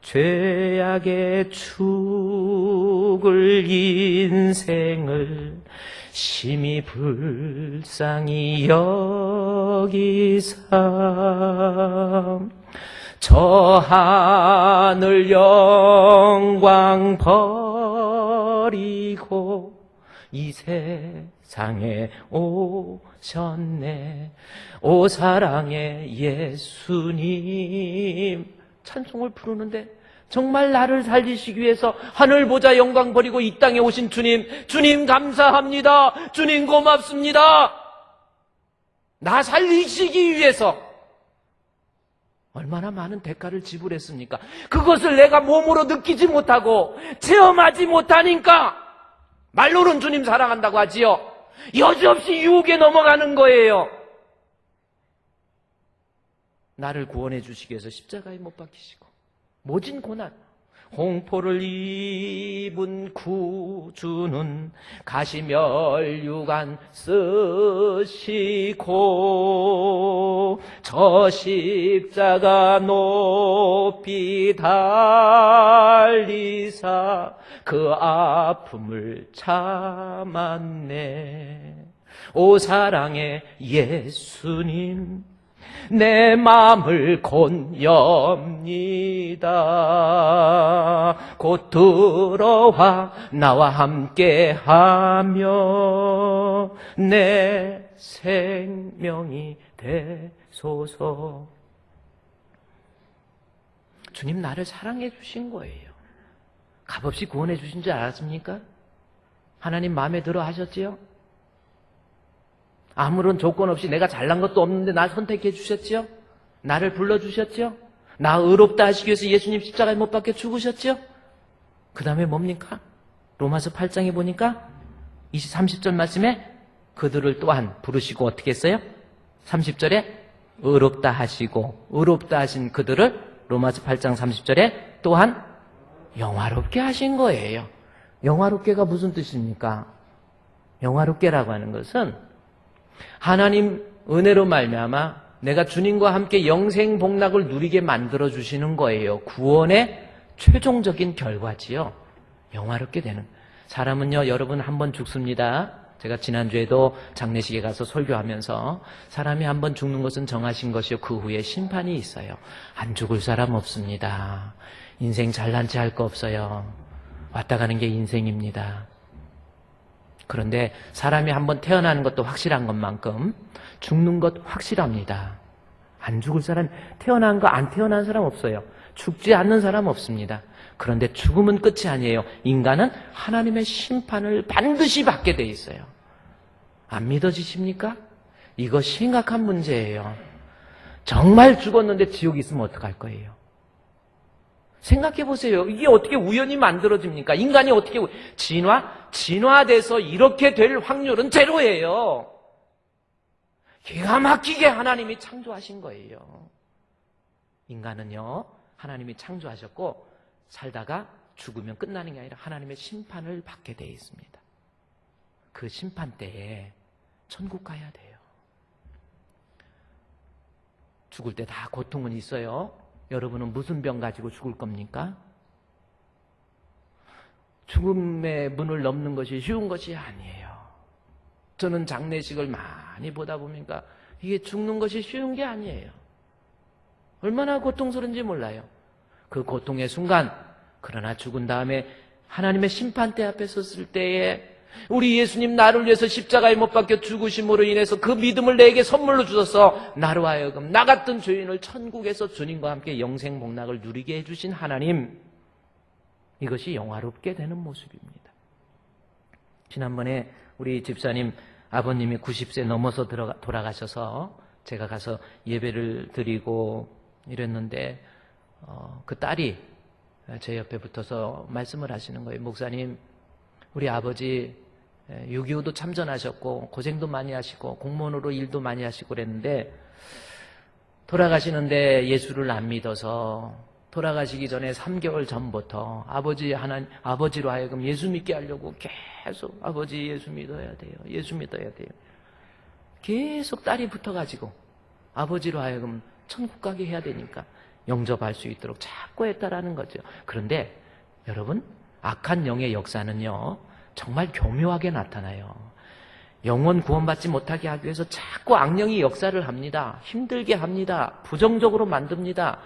죄악의 죽을 인생을 심히 불쌍히 여기사 저 하늘 영광 버리고 이 세상에 오셨네 오 사랑의 예수님 찬송을 부르는데 정말 나를 살리시기 위해서 하늘 보좌 영광 버리고 이 땅에 오신 주님 주님 감사합니다 주님 고맙습니다 나 살리시기 위해서 얼마나 많은 대가를 지불했습니까? 그것을 내가 몸으로 느끼지 못하고 체험하지 못하니까 말로는 주님 사랑한다고 하지요. 여지없이 유혹에 넘어가는 거예요. 나를 구원해 주시기 위해서 십자가에 못 박히시고 모진 고난 홍포를 입은 구주는 가시면류관 쓰시고 저 십자가 높이 달리사 그 아픔을 참았네. 오 사랑의 예수님 내 마음을 곧 엽니다. 곧 들어와 나와 함께하며 내 생명이 되소서. 주님 나를 사랑해 주신 거예요. 값없이 구원해 주신 줄 알았습니까? 하나님 마음에 들어 하셨지요? 아무런 조건 없이 내가 잘난 것도 없는데 날 선택해 주셨지요? 나를 불러주셨지요? 나 의롭다 하시기 위해서 예수님 십자가에 못 박혀 죽으셨지요? 그 다음에 뭡니까? 로마서 8장에 보니까 30절 말씀에 그들을 또한 부르시고 어떻게 했어요? 30절에 의롭다 하시고 의롭다 하신 그들을 로마서 8장 30절에 또한 영화롭게 하신 거예요. 영화롭게가 무슨 뜻입니까? 영화롭게라고 하는 것은 하나님 은혜로 말미암아 내가 주님과 함께 영생 복락을 누리게 만들어 주시는 거예요. 구원의 최종적인 결과지요. 영화롭게 되는. 사람은요, 여러분 한 번 죽습니다. 제가 지난주에도 장례식에 가서 설교하면서 사람이 한 번 죽는 것은 정하신 것이요 그 후에 심판이 있어요. 안 죽을 사람 없습니다. 인생 잘난 체 할 거 없어요. 왔다 가는 게 인생입니다. 그런데 사람이 한번 태어나는 것도 확실한 것만큼 죽는 것 확실합니다. 안 죽을 사람, 태어난 거 안 태어난 사람 없어요. 죽지 않는 사람 없습니다. 그런데 죽음은 끝이 아니에요. 인간은 하나님의 심판을 반드시 받게 돼 있어요. 안 믿어지십니까? 이거 심각한 문제예요. 정말 죽었는데 지옥에 있으면 어떡할 거예요? 생각해 보세요. 이게 어떻게 우연히 만들어집니까? 인간이 어떻게 진화돼서 이렇게 될 확률은 제로예요. 기가 막히게 하나님이 창조하신 거예요. 인간은요, 하나님이 창조하셨고 살다가 죽으면 끝나는 게 아니라 하나님의 심판을 받게 되어 있습니다. 그 심판 때에 천국 가야 돼요. 죽을 때 다 고통은 있어요. 여러분은 무슨 병 가지고 죽을 겁니까? 죽음의 문을 넘는 것이 쉬운 것이 아니에요. 저는 장례식을 많이 보다 보니까 이게 죽는 것이 쉬운 게 아니에요. 얼마나 고통스러운지 몰라요. 그 고통의 순간, 그러나 죽은 다음에 하나님의 심판대 앞에 섰을 때에 우리 예수님 나를 위해서 십자가에 못 박혀 죽으심으로 인해서 그 믿음을 내게 선물로 주셔서 나로 하여금 나 같은 죄인을 천국에서 주님과 함께 영생 복락을 누리게 해주신 하나님, 이것이 영화롭게 되는 모습입니다. 지난번에 우리 집사님 아버님이 90세 넘어서 돌아가셔서 제가 가서 예배를 드리고 이랬는데 그 딸이 제 옆에 붙어서 말씀을 하시는 거예요. 목사님, 우리 아버지 6.25도 참전하셨고 고생도 많이 하시고 공무원으로 일도 많이 하시고 그랬는데 돌아가시는데 예수를 안 믿어서 돌아가시기 전에 3개월 전부터 아버지로 하여금 예수 믿게 하려고 계속 아버지 예수 믿어야 돼요. 예수 믿어야 돼요. 계속 딸이 붙어가지고 아버지로 하여금 천국 가게 해야 되니까 영접할 수 있도록 자꾸 했다라는 거죠. 그런데 여러분, 악한 영의 역사는요, 정말 교묘하게 나타나요. 영원 구원받지 못하게 하기 위해서 자꾸 악령이 역사를 합니다. 힘들게 합니다. 부정적으로 만듭니다.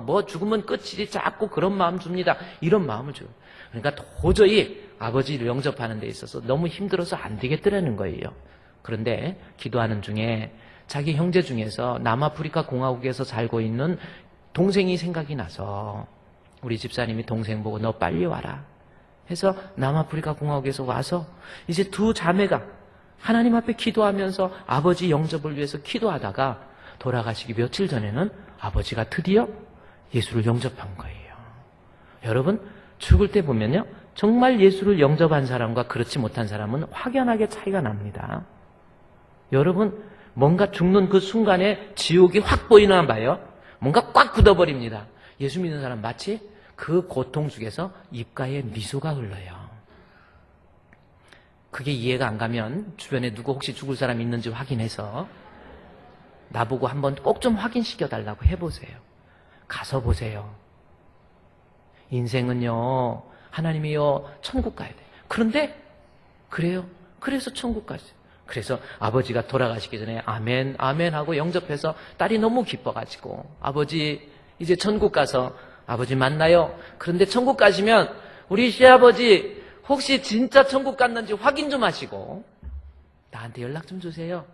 뭐 죽으면 끝이지 자꾸 그런 마음 줍니다. 이런 마음을 줘요. 그러니까 도저히 아버지를 영접하는 데 있어서 너무 힘들어서 안 되겠더라는 거예요. 그런데 기도하는 중에 자기 형제 중에서 남아프리카 공화국에서 살고 있는 동생이 생각이 나서 우리 집사님이 동생 보고 너 빨리 와라 해서 남아프리카 공화국에서 와서 이제 두 자매가 하나님 앞에 기도하면서 아버지 영접을 위해서 기도하다가 돌아가시기 며칠 전에는 아버지가 드디어 예수를 영접한 거예요. 여러분, 죽을 때 보면요, 정말 예수를 영접한 사람과 그렇지 못한 사람은 확연하게 차이가 납니다. 여러분, 뭔가 죽는 그 순간에 지옥이 확 보이나 봐요. 뭔가 꽉 굳어버립니다. 예수 믿는 사람 마치 그 고통 속에서 입가에 미소가 흘러요. 그게 이해가 안 가면 주변에 누구 혹시 죽을 사람 있는지 확인해서 나보고 한번 꼭 좀 확인시켜달라고 해보세요. 가서 보세요. 인생은요, 하나님이요, 천국 가야 돼요. 그런데 그래요. 그래서 천국 가세요. 그래서 아버지가 돌아가시기 전에 아멘, 아멘 하고 영접해서 딸이 너무 기뻐가지고 아버지 이제 천국 가서 아버지 만나요. 그런데 천국 가시면 우리 시아버지 혹시 진짜 천국 갔는지 확인 좀 하시고 나한테 연락 좀 주세요.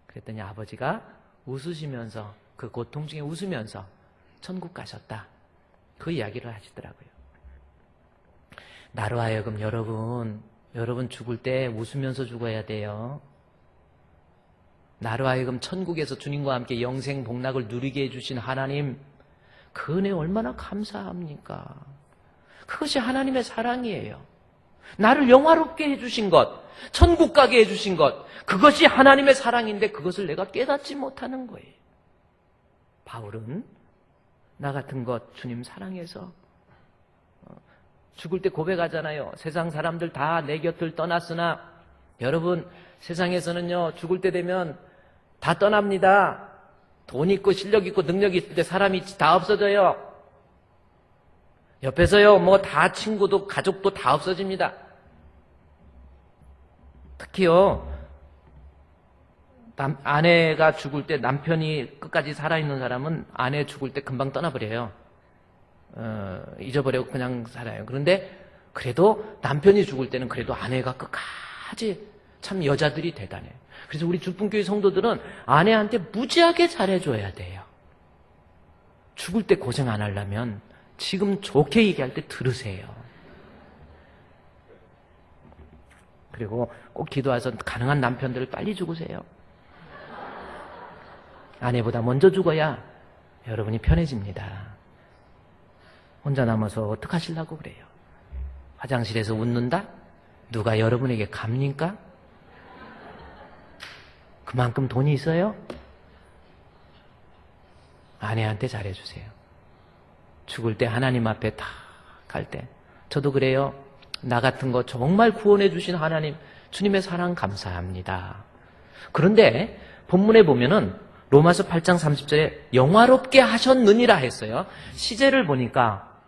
그랬더니 아버지가 웃으시면서 그 고통 중에 웃으면서 천국 가셨다. 그 이야기를 하시더라고요. 나로 하여금 여러분 죽을 때 웃으면서 죽어야 돼요. 나로 하여금 천국에서 주님과 함께 영생 복락을 누리게 해주신 하나님, 그 은혜 얼마나 감사합니까? 그것이 하나님의 사랑이에요. 나를 영화롭게 해주신 것, 천국 가게 해주신 것, 그것이 하나님의 사랑인데 그것을 내가 깨닫지 못하는 거예요. 바울은 나 같은 것 주님 사랑해서 죽을 때 고백하잖아요. 세상 사람들 다 내 곁을 떠났으나 여러분, 세상에서는요, 죽을 때 되면 다 떠납니다. 돈 있고 실력 있고 능력 있을 때 사람이 다 없어져요. 옆에서요, 뭐 다 친구도 가족도 다 없어집니다. 특히요, 아내가 죽을 때 남편이 끝까지 살아있는 사람은 아내 죽을 때 금방 떠나버려요. 잊어버리고 그냥 살아요. 그런데 그래도 남편이 죽을 때는 그래도 아내가 끝까지 참 여자들이 대단해요. 그래서 우리 주품교회 성도들은 아내한테 무지하게 잘해줘야 돼요. 죽을 때 고생 안 하려면 지금 좋게 얘기할 때 들으세요. 그리고 꼭 기도해서 가능한 남편들을 빨리 죽으세요. 아내보다 먼저 죽어야 여러분이 편해집니다. 혼자 남아서 어떡하시려고 그래요? 화장실에서 웃는다? 누가 여러분에게 갑니까? 그만큼 돈이 있어요? 아내한테 잘해주세요. 죽을 때 하나님 앞에 다 갈 때. 저도 그래요. 나 같은 거 정말 구원해 주신 하나님, 주님의 사랑 감사합니다. 그런데 본문에 보면은 로마서 8장 30절에 영화롭게 하셨느니라 했어요. 시제를 보니까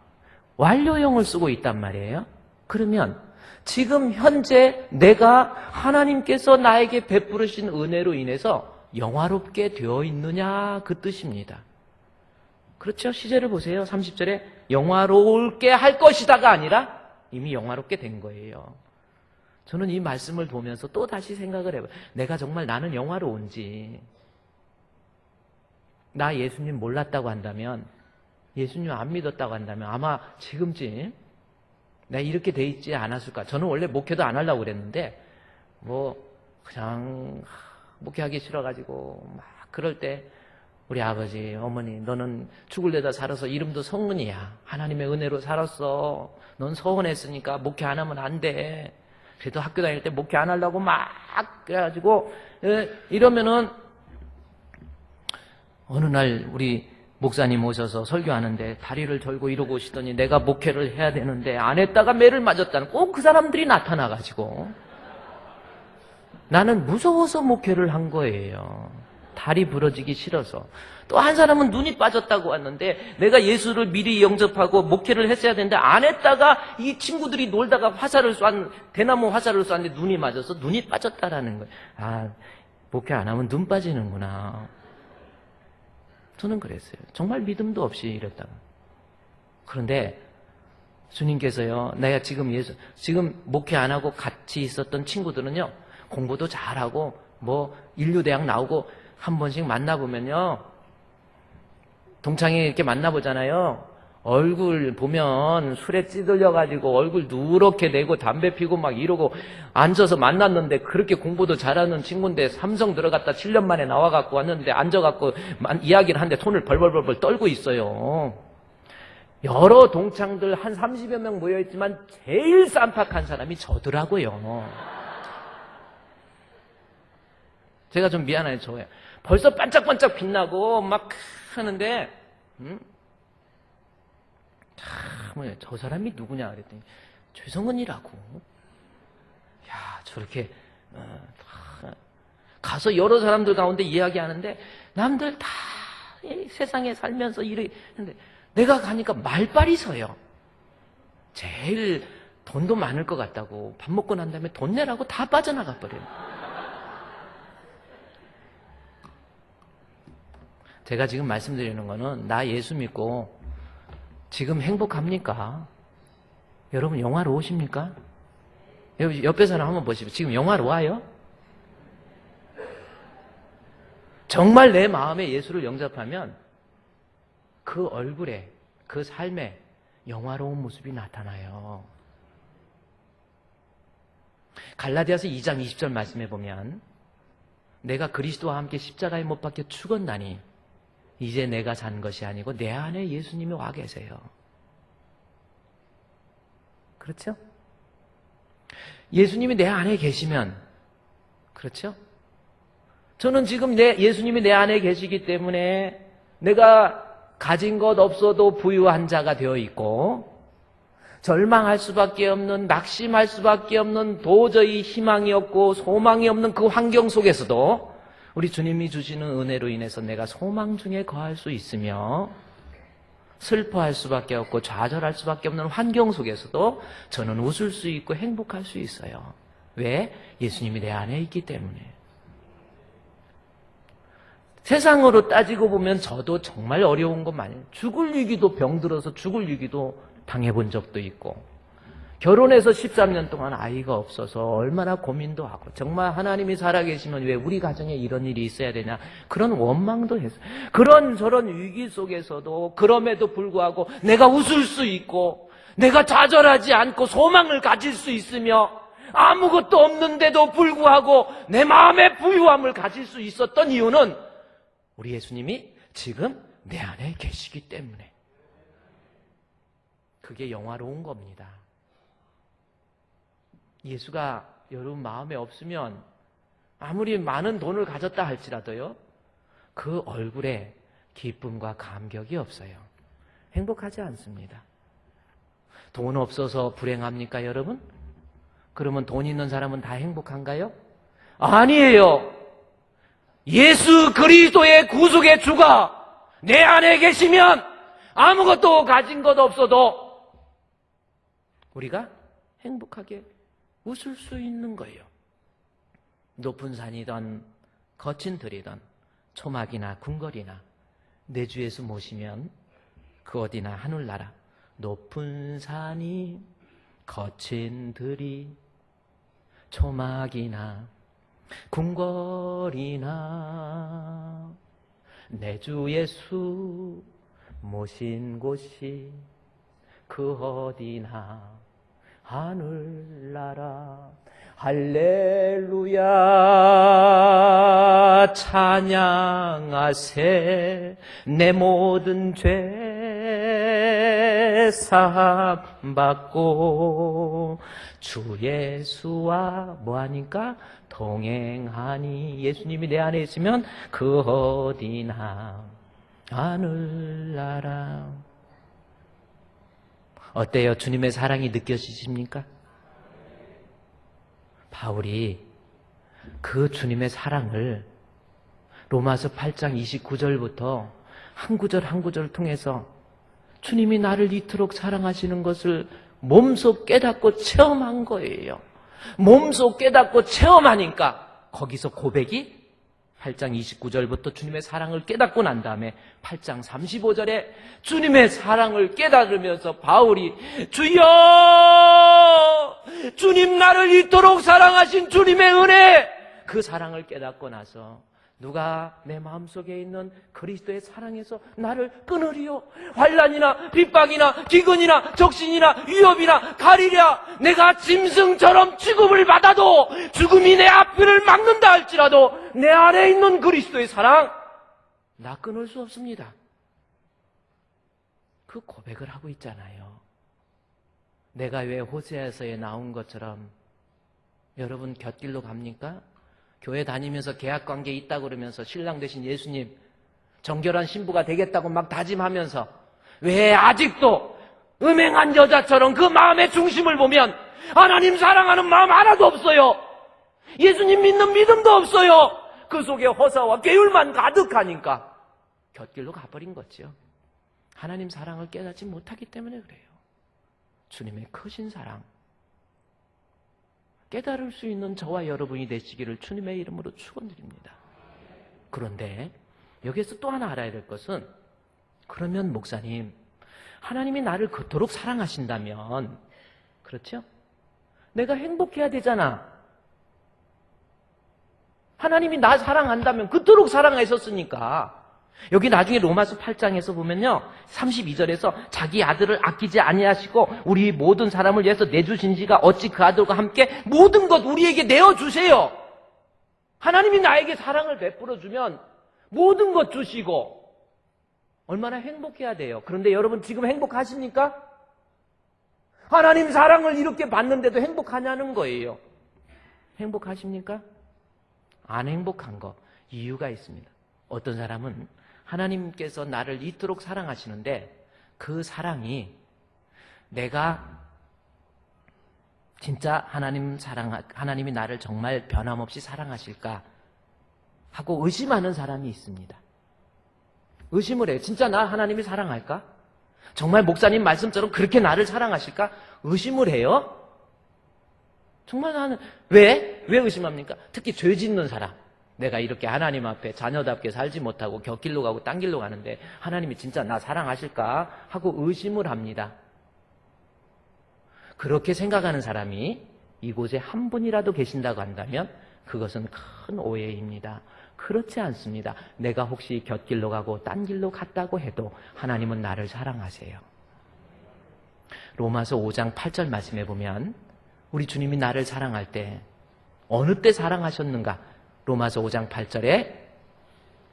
완료형을 쓰고 있단 말이에요. 그러면 지금 현재 내가 하나님께서 나에게 베푸르신 은혜로 인해서 영화롭게 되어 있느냐 그 뜻입니다. 그렇죠? 시제를 보세요. 30절에 영화롭게 할 것이다가 아니라 이미 영화롭게 된 거예요. 저는 이 말씀을 보면서 또 다시 생각을 해봐요. 내가 정말 나는 영화로운지. 나 예수님 몰랐다고 한다면, 예수님 안 믿었다고 한다면 아마 지금쯤 내가 이렇게 돼 있지 않았을까. 저는 원래 목회도 안 하려고 그랬는데 그냥 목회하기 싫어가지고 막 그럴 때 우리 아버지, 어머니, 너는 죽을 데다 살아서 이름도 성은이야. 하나님의 은혜로 살았어. 넌 서운했으니까 목회 안 하면 안 돼. 그래도 학교 다닐 때 목회 안 하려고 막 그래가지고 이러면은 어느 날 우리 목사님 오셔서 설교하는데 다리를 절고 이러고 오시더니 내가 목회를 해야 되는데 안 했다가 매를 맞았다는 꼭 그 사람들이 나타나가지고 나는 무서워서 목회를 한 거예요. 다리 부러지기 싫어서. 또 한 사람은 눈이 빠졌다고 왔는데 내가 예수를 미리 영접하고 목회를 했어야 되는데 안 했다가 이 친구들이 놀다가 대나무 화살을 쐈는데 눈이 맞아서 눈이 빠졌다라는 거예요. 아, 목회 안 하면 눈 빠지는구나. 저는 그랬어요. 정말 믿음도 없이 이랬다가. 그런데 주님께서요, 내가 지금 목회 안 하고 같이 있었던 친구들은요, 공부도 잘하고, 인류대학 나오고, 한 번씩 만나보면요, 동창회 이렇게 만나보잖아요. 얼굴 보면 술에 찌들려가지고 얼굴 누렇게 내고 담배 피고 막 이러고 앉아서 만났는데 그렇게 공부도 잘하는 친구인데 삼성 들어갔다 7년 만에 나와갖고 왔는데 앉아갖고 이야기를 하는데 손을 벌벌벌 떨고 있어요. 여러 동창들 한 30여 명 모여있지만 제일 쌈박한 사람이 저더라고요. 제가 좀 미안해요. 저예요. 벌써 반짝반짝 빛나고 막 하는데 저 사람이 누구냐 그랬더니 최성은이라고. 야, 저렇게 가서 여러 사람들 가운데 이야기하는데 남들 다 세상에 살면서 이러는데 내가 가니까 말빨이 서요. 제일 돈도 많을 것 같다고. 밥 먹고 난 다음에 돈 내라고 다 빠져나가 버려요. 제가 지금 말씀드리는 거는 나 예수 믿고 지금 행복합니까? 여러분 영화로우십니까? 옆에 사람 한번 보십시오. 지금 영화로워요? 정말 내 마음에 예수를 영접하면 그 얼굴에, 그 삶에 영화로운 모습이 나타나요. 갈라디아서 2장 20절 말씀해 보면 내가 그리스도와 함께 십자가에 못 박혀 죽었나니 이제 내가 산 것이 아니고 내 안에 예수님이 와 계세요. 그렇죠? 예수님이 내 안에 계시면, 그렇죠? 저는 지금 예수님이 내 안에 계시기 때문에 내가 가진 것 없어도 부유한 자가 되어 있고, 절망할 수밖에 없는, 낙심할 수밖에 없는, 도저히 희망이 없고 소망이 없는 그 환경 속에서도 우리 주님이 주시는 은혜로 인해서 내가 소망 중에 거할 수 있으며 슬퍼할 수밖에 없고 좌절할 수밖에 없는 환경 속에서도 저는 웃을 수 있고 행복할 수 있어요. 왜? 예수님이 내 안에 있기 때문에. 세상으로 따지고 보면 저도 정말 어려운 거 많아요. 죽을 위기도 병들어서 죽을 위기도 당해본 적도 있고 결혼해서 13년 동안 아이가 없어서 얼마나 고민도 하고 정말 하나님이 살아계시면 왜 우리 가정에 이런 일이 있어야 되냐 그런 원망도 했어요. 그런 저런 위기 속에서도 그럼에도 불구하고 내가 웃을 수 있고 내가 좌절하지 않고 소망을 가질 수 있으며 아무것도 없는데도 불구하고 내 마음의 부유함을 가질 수 있었던 이유는 우리 예수님이 지금 내 안에 계시기 때문에. 그게 영화로운 겁니다. 예수가 여러분 마음에 없으면 아무리 많은 돈을 가졌다 할지라도요, 그 얼굴에 기쁨과 감격이 없어요. 행복하지 않습니다. 돈 없어서 불행합니까, 여러분? 그러면 돈 있는 사람은 다 행복한가요? 아니에요. 예수 그리스도의 구속의 주가 내 안에 계시면 아무것도 가진 것 없어도 우리가 행복하게 웃을 수 있는 거예요. 높은 산이든 거친 들이든 초막이나 궁궐이나 내 주 예수 모시면 그 어디나 하늘나라 높은 산이 거친 들이 초막이나 궁궐이나 내 주 예수 모신 곳이 그 어디나 하늘나라 할렐루야 찬양하세 내 모든 죄 사함 받고 주 예수와 뭐하니까 동행하니 예수님이 내 안에 있으면 그 어디나 하늘나라. 어때요? 주님의 사랑이 느껴지십니까? 바울이 그 주님의 사랑을 로마서 8장 29절부터 한 구절 한 구절 통해서 주님이 나를 이토록 사랑하시는 것을 몸소 깨닫고 체험한 거예요. 몸소 깨닫고 체험하니까 거기서 고백이 8장 29절부터 주님의 사랑을 깨닫고 난 다음에 8장 35절에 주님의 사랑을 깨달으면서 바울이 주여 주님 나를 이토록 사랑하신 주님의 은혜 그 사랑을 깨닫고 나서 누가 내 마음속에 있는 그리스도의 사랑에서 나를 끊으리요? 환난이나 핍박이나 기근이나 적신이나 위협이나 가리랴 내가 짐승처럼 취급을 받아도 죽음이 내 앞을 막는다 할지라도 내 안에 있는 그리스도의 사랑 나 끊을 수 없습니다. 그 고백을 하고 있잖아요. 내가 왜 호세아서에 나온 것처럼 여러분 곁길로 갑니까? 교회 다니면서 계약관계에 있다고 그러면서 신랑 되신 예수님 정결한 신부가 되겠다고 막 다짐하면서 왜 아직도 음행한 여자처럼 그 마음의 중심을 보면 하나님 사랑하는 마음 하나도 없어요. 예수님 믿는 믿음도 없어요. 그 속에 허사와 계율만 가득하니까 곁길로 가버린 거죠. 하나님 사랑을 깨닫지 못하기 때문에 그래요. 주님의 크신 사랑 깨달을 수 있는 저와 여러분이 되시기를 주님의 이름으로 축원드립니다. 그런데 여기에서 또 하나 알아야 될 것은 그러면 목사님 하나님이 나를 그토록 사랑하신다면 그렇죠? 내가 행복해야 되잖아. 하나님이 나 사랑한다면 그토록 사랑하셨으니까 여기 나중에 로마서 8장에서 보면요 32절에서 자기 아들을 아끼지 아니하시고 우리 모든 사람을 위해서 내주신 지가 어찌 그 아들과 함께 모든 것 우리에게 내어주세요. 하나님이 나에게 사랑을 베풀어주면 모든 것 주시고 얼마나 행복해야 돼요. 그런데 여러분 지금 행복하십니까? 하나님 사랑을 이렇게 받는데도 행복하냐는 거예요. 행복하십니까? 안 행복한 거 이유가 있습니다. 어떤 사람은 하나님께서 나를 이토록 사랑하시는데 그 사랑이 내가 진짜 하나님이 나를 정말 변함없이 사랑하실까 하고 의심하는 사람이 있습니다. 의심을 해요. 진짜 나 하나님이 사랑할까? 정말 목사님 말씀처럼 그렇게 나를 사랑하실까? 의심을 해요. 정말 나는 왜 의심합니까? 특히 죄 짓는 사람. 내가 이렇게 하나님 앞에 자녀답게 살지 못하고 곁길로 가고 딴 길로 가는데 하나님이 진짜 나 사랑하실까 하고 의심을 합니다. 그렇게 생각하는 사람이 이곳에 한 분이라도 계신다고 한다면 그것은 큰 오해입니다. 그렇지 않습니다. 내가 혹시 곁길로 가고 딴 길로 갔다고 해도 하나님은 나를 사랑하세요. 로마서 5장 8절 말씀에 보면 우리 주님이 나를 사랑할 때 어느 때 사랑하셨는가? 로마서 5장 8절에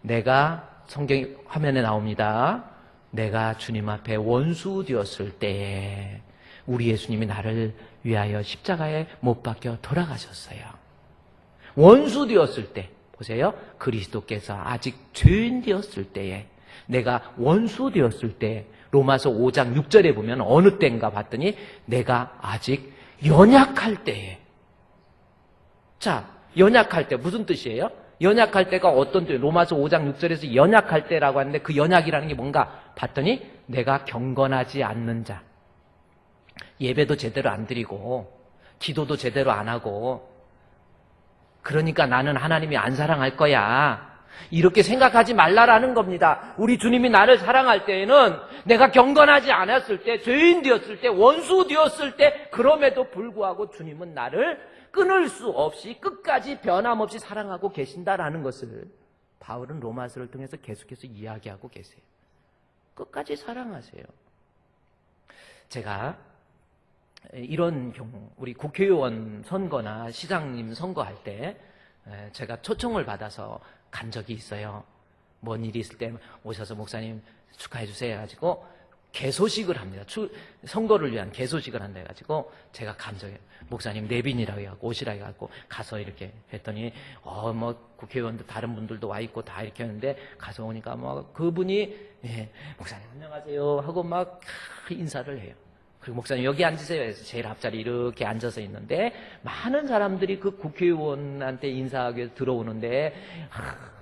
내가 성경 화면에 나옵니다. 내가 주님 앞에 원수 되었을 때에 우리 예수님이 나를 위하여 십자가에 못 박혀 돌아가셨어요. 원수 되었을 때 보세요. 그리스도께서 아직 죄인 되었을 때에 내가 원수 되었을 때 로마서 5장 6절에 보면 어느 때인가 봤더니 내가 아직 연약할 때에. 자, 연약할 때 무슨 뜻이에요? 연약할 때가 어떤 때? 로마서 5장 6절에서 연약할 때라고 하는데 그 연약이라는 게 뭔가 봤더니 내가 경건하지 않는 자. 예배도 제대로 안 드리고 기도도 제대로 안 하고 그러니까 나는 하나님이 안 사랑할 거야. 이렇게 생각하지 말라라는 겁니다. 우리 주님이 나를 사랑할 때에는 내가 경건하지 않았을 때, 죄인 되었을 때, 원수 되었을 때 그럼에도 불구하고 주님은 나를 끊을 수 없이 끝까지 변함없이 사랑하고 계신다라는 것을 바울은 로마서를 통해서 계속해서 이야기하고 계세요. 끝까지 사랑하세요. 제가 이런 경우, 우리 국회의원 선거나 시장님 선거할 때 제가 초청을 받아서 간 적이 있어요. 뭔 일이 있을 때 오셔서 목사님 축하해 주세요 해가지고 개소식을 합니다. 선거를 위한 개소식을 한다 해가지고 제가 간 적이에요. 목사님 내빈이라고 해갖고 오시라 해갖고 가서 이렇게 했더니 뭐 국회의원도 다른 분들도 와 있고 다 이렇게 했는데 가서 오니까 뭐 그분이 목사님 안녕하세요 하고 막 인사를 해요. 그리고 목사님 여기 앉으세요 해서 제일 앞자리 이렇게 앉아서 있는데 많은 사람들이 그 국회의원한테 인사하기 위해서 들어오는데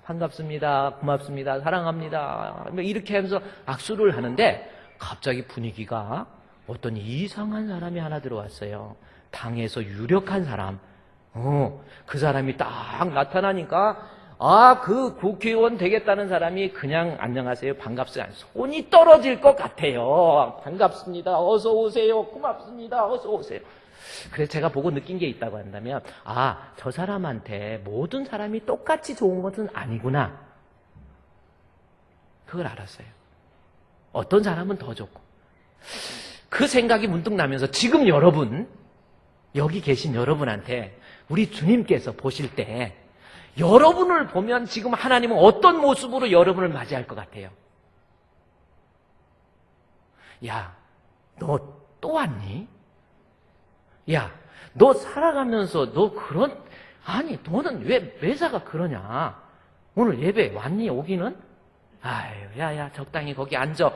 반갑습니다, 고맙습니다, 사랑합니다 이렇게 하면서 악수를 하는데 갑자기 분위기가 어떤 이상한 사람이 하나 들어왔어요. 당에서 유력한 사람. 그 사람이 딱 나타나니까 그 국회의원 되겠다는 사람이 그냥 안녕하세요, 반갑습니다. 손이 떨어질 것 같아요. 반갑습니다. 어서 오세요. 고맙습니다. 어서 오세요. 그래서 제가 보고 느낀 게 있다고 한다면 저 사람한테 모든 사람이 똑같이 좋은 것은 아니구나. 그걸 알았어요. 어떤 사람은 더 좋고. 그 생각이 문득 나면서 지금 여러분, 여기 계신 여러분한테 우리 주님께서 보실 때 여러분을 보면 지금 하나님은 어떤 모습으로 여러분을 맞이할 것 같아요? 야, 너 또 왔니? 야, 너 살아가면서 너는 왜 매사가 그러냐? 오늘 예배 왔니? 오기는? 아유, 야, 적당히 거기 앉아.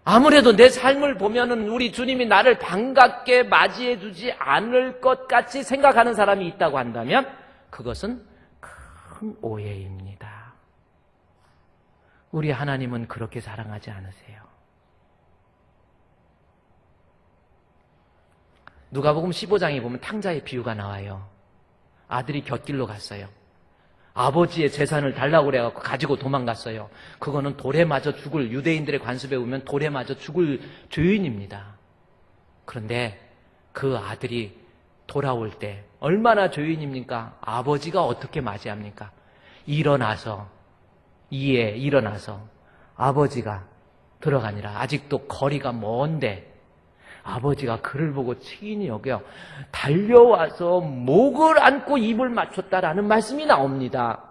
아무래도 내 삶을 보면은 우리 주님이 나를 반갑게 맞이해 주지 않을 것 같이 생각하는 사람이 있다고 한다면 그것은 큰 오해입니다. 우리 하나님은 그렇게 사랑하지 않으세요. 누가복음 15장에 보면 탕자의 비유가 나와요. 아들이 곁길로 갔어요. 아버지의 재산을 달라고 그래갖고 가지고 도망갔어요. 그거는 돌에 맞아 죽을, 유대인들의 관습에 보면 돌에 맞아 죽을 죄인입니다. 그런데 그 아들이 돌아올 때 얼마나 죄인입니까? 아버지가 어떻게 맞이합니까? 일어나서 아버지가 들어가니라. 아직도 거리가 먼데 아버지가 그를 보고 치인이 여겨 달려와서 목을 안고 입을 맞췄다라는 말씀이 나옵니다.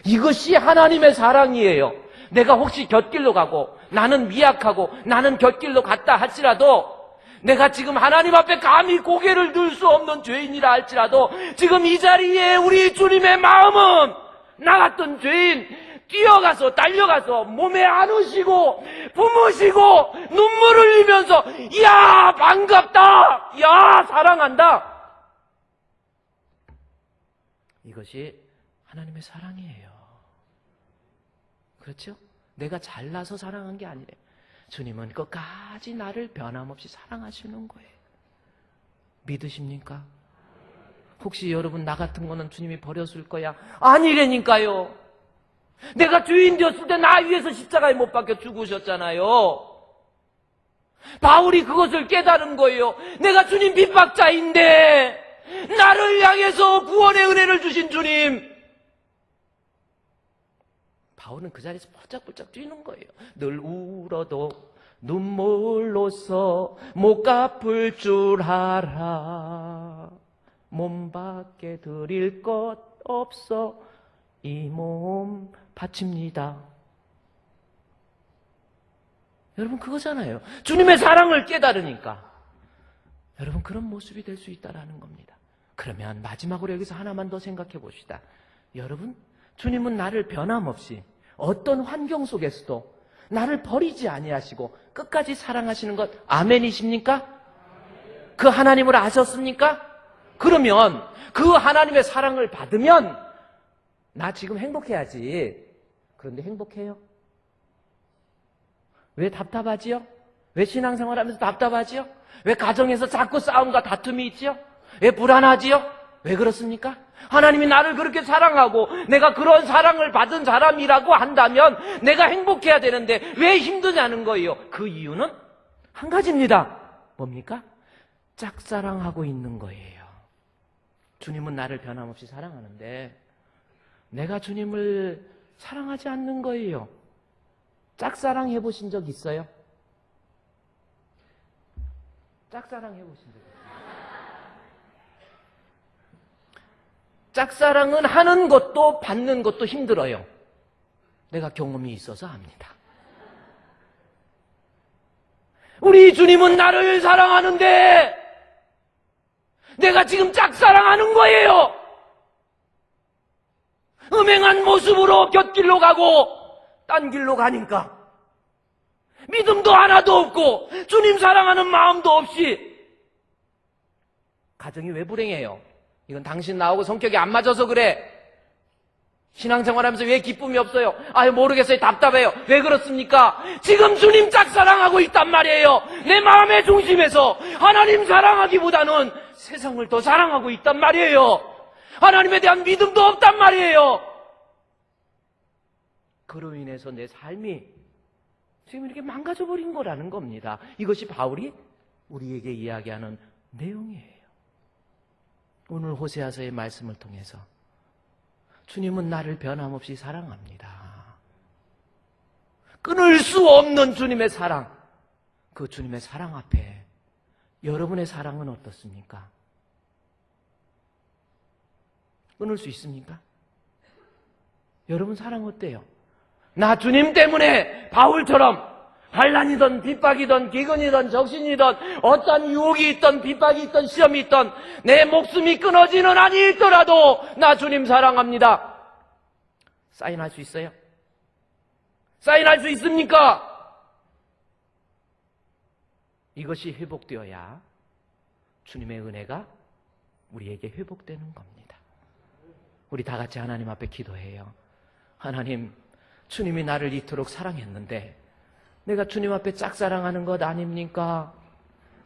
이것이 하나님의 사랑이에요. 내가 혹시 곁길로 가고 나는 미약하고 나는 곁길로 갔다 할지라도 내가 지금 하나님 앞에 감히 고개를 들 수 없는 죄인이라 할지라도 지금 이 자리에 우리 주님의 마음은 나 같은 죄인 뛰어가서 달려가서 몸에 안으시고 품으시고 눈물을 흘리면서 야 반갑다, 야 사랑한다. 이것이 하나님의 사랑이에요. 그렇죠? 내가 잘나서 사랑한 게 아니래. 주님은 끝까지 나를 변함없이 사랑하시는 거예요. 믿으십니까? 혹시 여러분 나 같은 거는 주님이 버렸을 거야? 아니라니까요. 내가 죄인 되었을 때 나 위해서 십자가에 못 박혀 죽으셨잖아요. 바울이 그것을 깨달은 거예요. 내가 주님 핍박자인데 나를 향해서 구원의 은혜를 주신 주님. 바울은 그 자리에서 펄짝펄짝 뛰는 거예요. 늘 울어도 눈물로써 못 갚을 줄 알아. 몸밖에 드릴 것 없어 이 몸 바칩니다. 여러분 그거잖아요. 주님의 사랑을 깨달으니까 여러분 그런 모습이 될 수 있다는 겁니다. 그러면 마지막으로 여기서 하나만 더 생각해 봅시다. 여러분 주님은 나를 변함없이 어떤 환경 속에서도 나를 버리지 아니하시고 끝까지 사랑하시는 것 아멘이십니까? 그 하나님을 아셨습니까? 그러면 그 하나님의 사랑을 받으면 나 지금 행복해야지. 그런데 행복해요? 왜 답답하지요? 왜 신앙생활하면서 답답하지요? 왜 가정에서 자꾸 싸움과 다툼이 있지요? 왜 불안하지요? 왜 그렇습니까? 하나님이 나를 그렇게 사랑하고 내가 그런 사랑을 받은 사람이라고 한다면 내가 행복해야 되는데 왜 힘드냐는 거예요. 그 이유는 한 가지입니다. 뭡니까? 짝사랑하고 있는 거예요. 주님은 나를 변함없이 사랑하는데 내가 주님을 사랑하지 않는 거예요. 짝사랑 해보신 적 있어요? 짝사랑 해보신 적 있어요? 짝사랑은 하는 것도 받는 것도 힘들어요. 내가 경험이 있어서 압니다. 우리 주님은 나를 사랑하는데 내가 지금 짝사랑하는 거예요. 음행한 모습으로 곁길로 가고 딴 길로 가니까 믿음도 하나도 없고 주님 사랑하는 마음도 없이 가정이 왜 불행해요? 이건 당신 나하고 성격이 안 맞아서 그래. 신앙생활하면서 왜 기쁨이 없어요? 아유 모르겠어요. 답답해요. 왜 그렇습니까? 지금 주님 짝사랑하고 있단 말이에요. 내 마음의 중심에서 하나님 사랑하기보다는 세상을 더 사랑하고 있단 말이에요. 하나님에 대한 믿음도 없단 말이에요. 그로 인해서 내 삶이 지금 이렇게 망가져버린 거라는 겁니다. 이것이 바울이 우리에게 이야기하는 내용이에요. 오늘 호세아서의 말씀을 통해서 주님은 나를 변함없이 사랑합니다. 끊을 수 없는 주님의 사랑, 그 주님의 사랑 앞에 여러분의 사랑은 어떻습니까? 끊을 수 있습니까? 여러분 사랑 어때요? 나 주님 때문에 바울처럼 환난이든 핍박이든 기근이든 적신이든 어떤 유혹이 있든 핍박이 있든 시험이 있든 내 목숨이 끊어지는 한이 있더라도 나 주님 사랑합니다. 사인할 수 있어요? 사인할 수 있습니까? 이것이 회복되어야 주님의 은혜가 우리에게 회복되는 겁니다. 우리 다 같이 하나님 앞에 기도해요. 하나님, 주님이 나를 이토록 사랑했는데 내가 주님 앞에 짝사랑하는 것 아닙니까?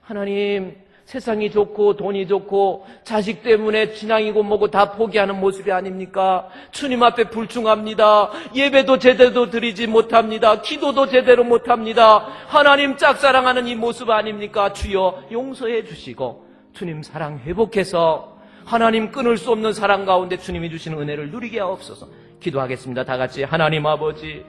하나님, 세상이 좋고 돈이 좋고 자식 때문에 신앙이고 뭐고 다 포기하는 모습이 아닙니까? 주님 앞에 불충합니다. 예배도 제대로 드리지 못합니다. 기도도 제대로 못합니다. 하나님 짝사랑하는 이 모습 아닙니까? 주여 용서해 주시고 주님 사랑 회복해서 하나님 끊을 수 없는 사랑 가운데 주님이 주시는 은혜를 누리게 하옵소서. 기도하겠습니다. 다 같이. 하나님 아버지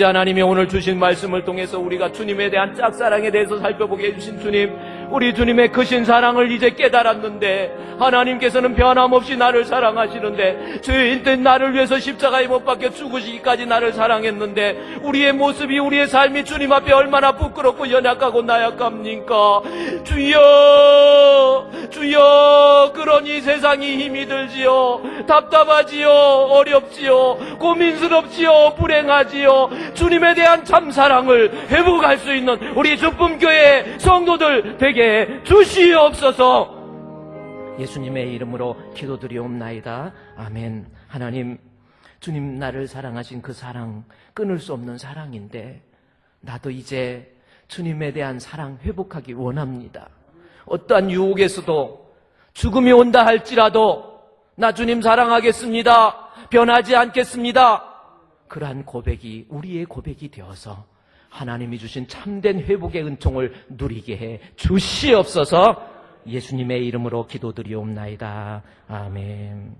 하나님이 오늘 주신 말씀을 통해서 우리가 주님에 대한 짝사랑에 대해서 살펴보게 해주신 주님, 우리 주님의 크신 사랑을 이제 깨달았는데 하나님께서는 변함없이 나를 사랑하시는데 죄인된 나를 위해서 십자가에 못 박혀 죽으시기까지 나를 사랑했는데 우리의 모습이, 우리의 삶이 주님 앞에 얼마나 부끄럽고 연약하고 나약합니까? 주여 그러니 세상이 힘이 들지요, 답답하지요, 어렵지요, 고민스럽지요, 불행하지요. 주님에 대한 참사랑을 회복할 수 있는 우리 주품교회 성도들 되게 주시옵소서. 예수님의 이름으로 기도드리옵나이다. 아멘. 하나님, 주님 나를 사랑하신 그 사랑, 끊을 수 없는 사랑인데 나도 이제 주님에 대한 사랑 회복하기 원합니다. 어떠한 유혹에서도 죽음이 온다 할지라도 나 주님 사랑하겠습니다. 변하지 않겠습니다. 그러한 고백이 우리의 고백이 되어서 하나님이 주신 참된 회복의 은총을 누리게 해 주시옵소서. 예수님의 이름으로 기도드리옵나이다. 아멘.